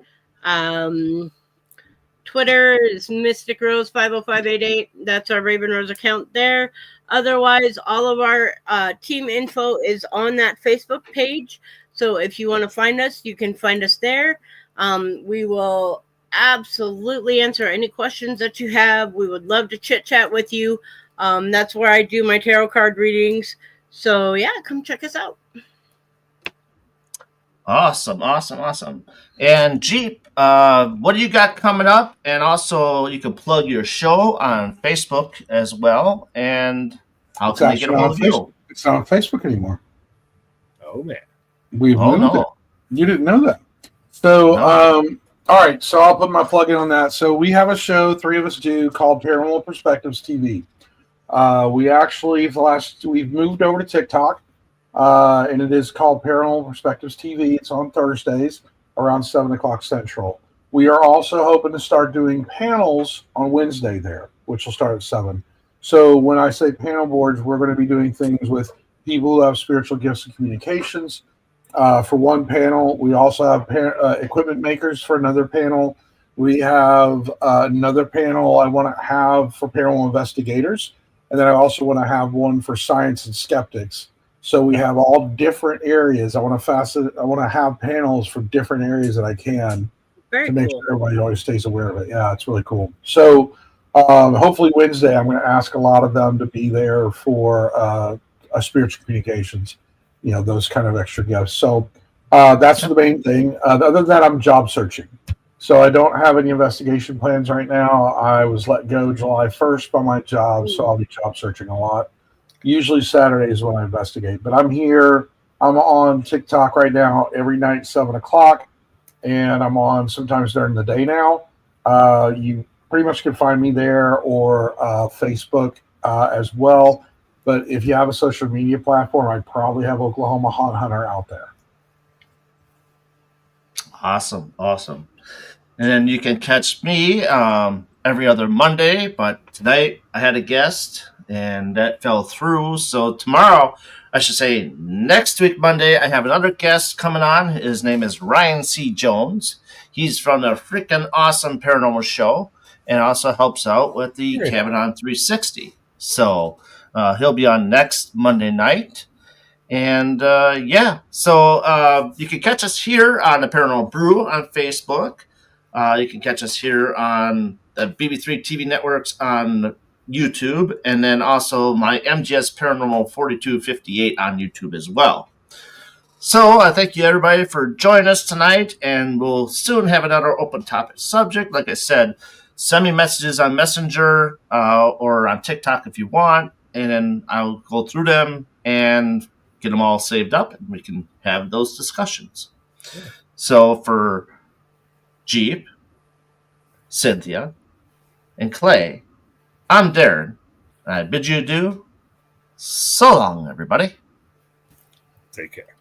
Twitter is Mystic Rose 50588. That's our Raven Rose account there. Otherwise, all of our team info is on that Facebook page. So if you want to find us, you can find us there. We will absolutely answer any questions that you have. We would love to chit chat with you. That's where I do my tarot card readings. So yeah, come check us out. Awesome. And Jeep, what do you got coming up? And also, you can plug your show on Facebook as well. And how can they get a hold of you? It's not on Facebook anymore. Oh man, we've moved it. You didn't know that. So, all right. So I'll put my plug in on that. So we have a show, three of us do, called Paranormal Perspectives TV. We actually we've moved over to TikTok. And it is called Paranormal Perspectives TV. It's on Thursdays around 7 o'clock Central. We are also hoping to start doing panels on Wednesday there, which will start at 7. So when I say panel boards, we're going to be doing things with people who have spiritual gifts and communications. For one panel, we also have equipment makers for another panel. We have another panel I want to have for paranormal investigators. And then I also want to have one for science and skeptics. So we have all different areas. I want to have panels for different areas that I can to make sure everybody always stays aware of it. Yeah, it's really cool. So hopefully Wednesday, I'm going to ask a lot of them to be there for spiritual communications, those kind of extra gifts. So that's the main thing. Other than that, I'm job searching. So I don't have any investigation plans right now. I was let go July 1st by my job, so I'll be job searching a lot. Usually Saturdays when I investigate, but I'm here. I'm on TikTok right now every night, 7 o'clock, and I'm on sometimes during the day now. You pretty much can find me there or Facebook as well. But if you have a social media platform, I probably have Oklahoma Haunt Hunter out there. Awesome. And then you can catch me every other Monday, but tonight I had a guest and that fell through. So tomorrow, I should say next week, Monday, I have another guest coming on. His name is Ryan C. Jones. He's from the freaking awesome paranormal show and also helps out with the Cabin on 360. So he'll be on next Monday night. And so you can catch us here on the Paranormal Brew on Facebook. You can catch us here on the BB3 TV networks on YouTube, and then also my MGS Paranormal 4258 on YouTube as well. So I thank you everybody for joining us tonight, and we'll soon have another open topic subject. Like I said, send me messages on Messenger or on TikTok if you want, and then I'll go through them and get them all saved up, and we can have those discussions. Yeah. So for Jeep, Cynthia, and Clay, I'm Darren, and I bid you adieu. So long, everybody. Take care.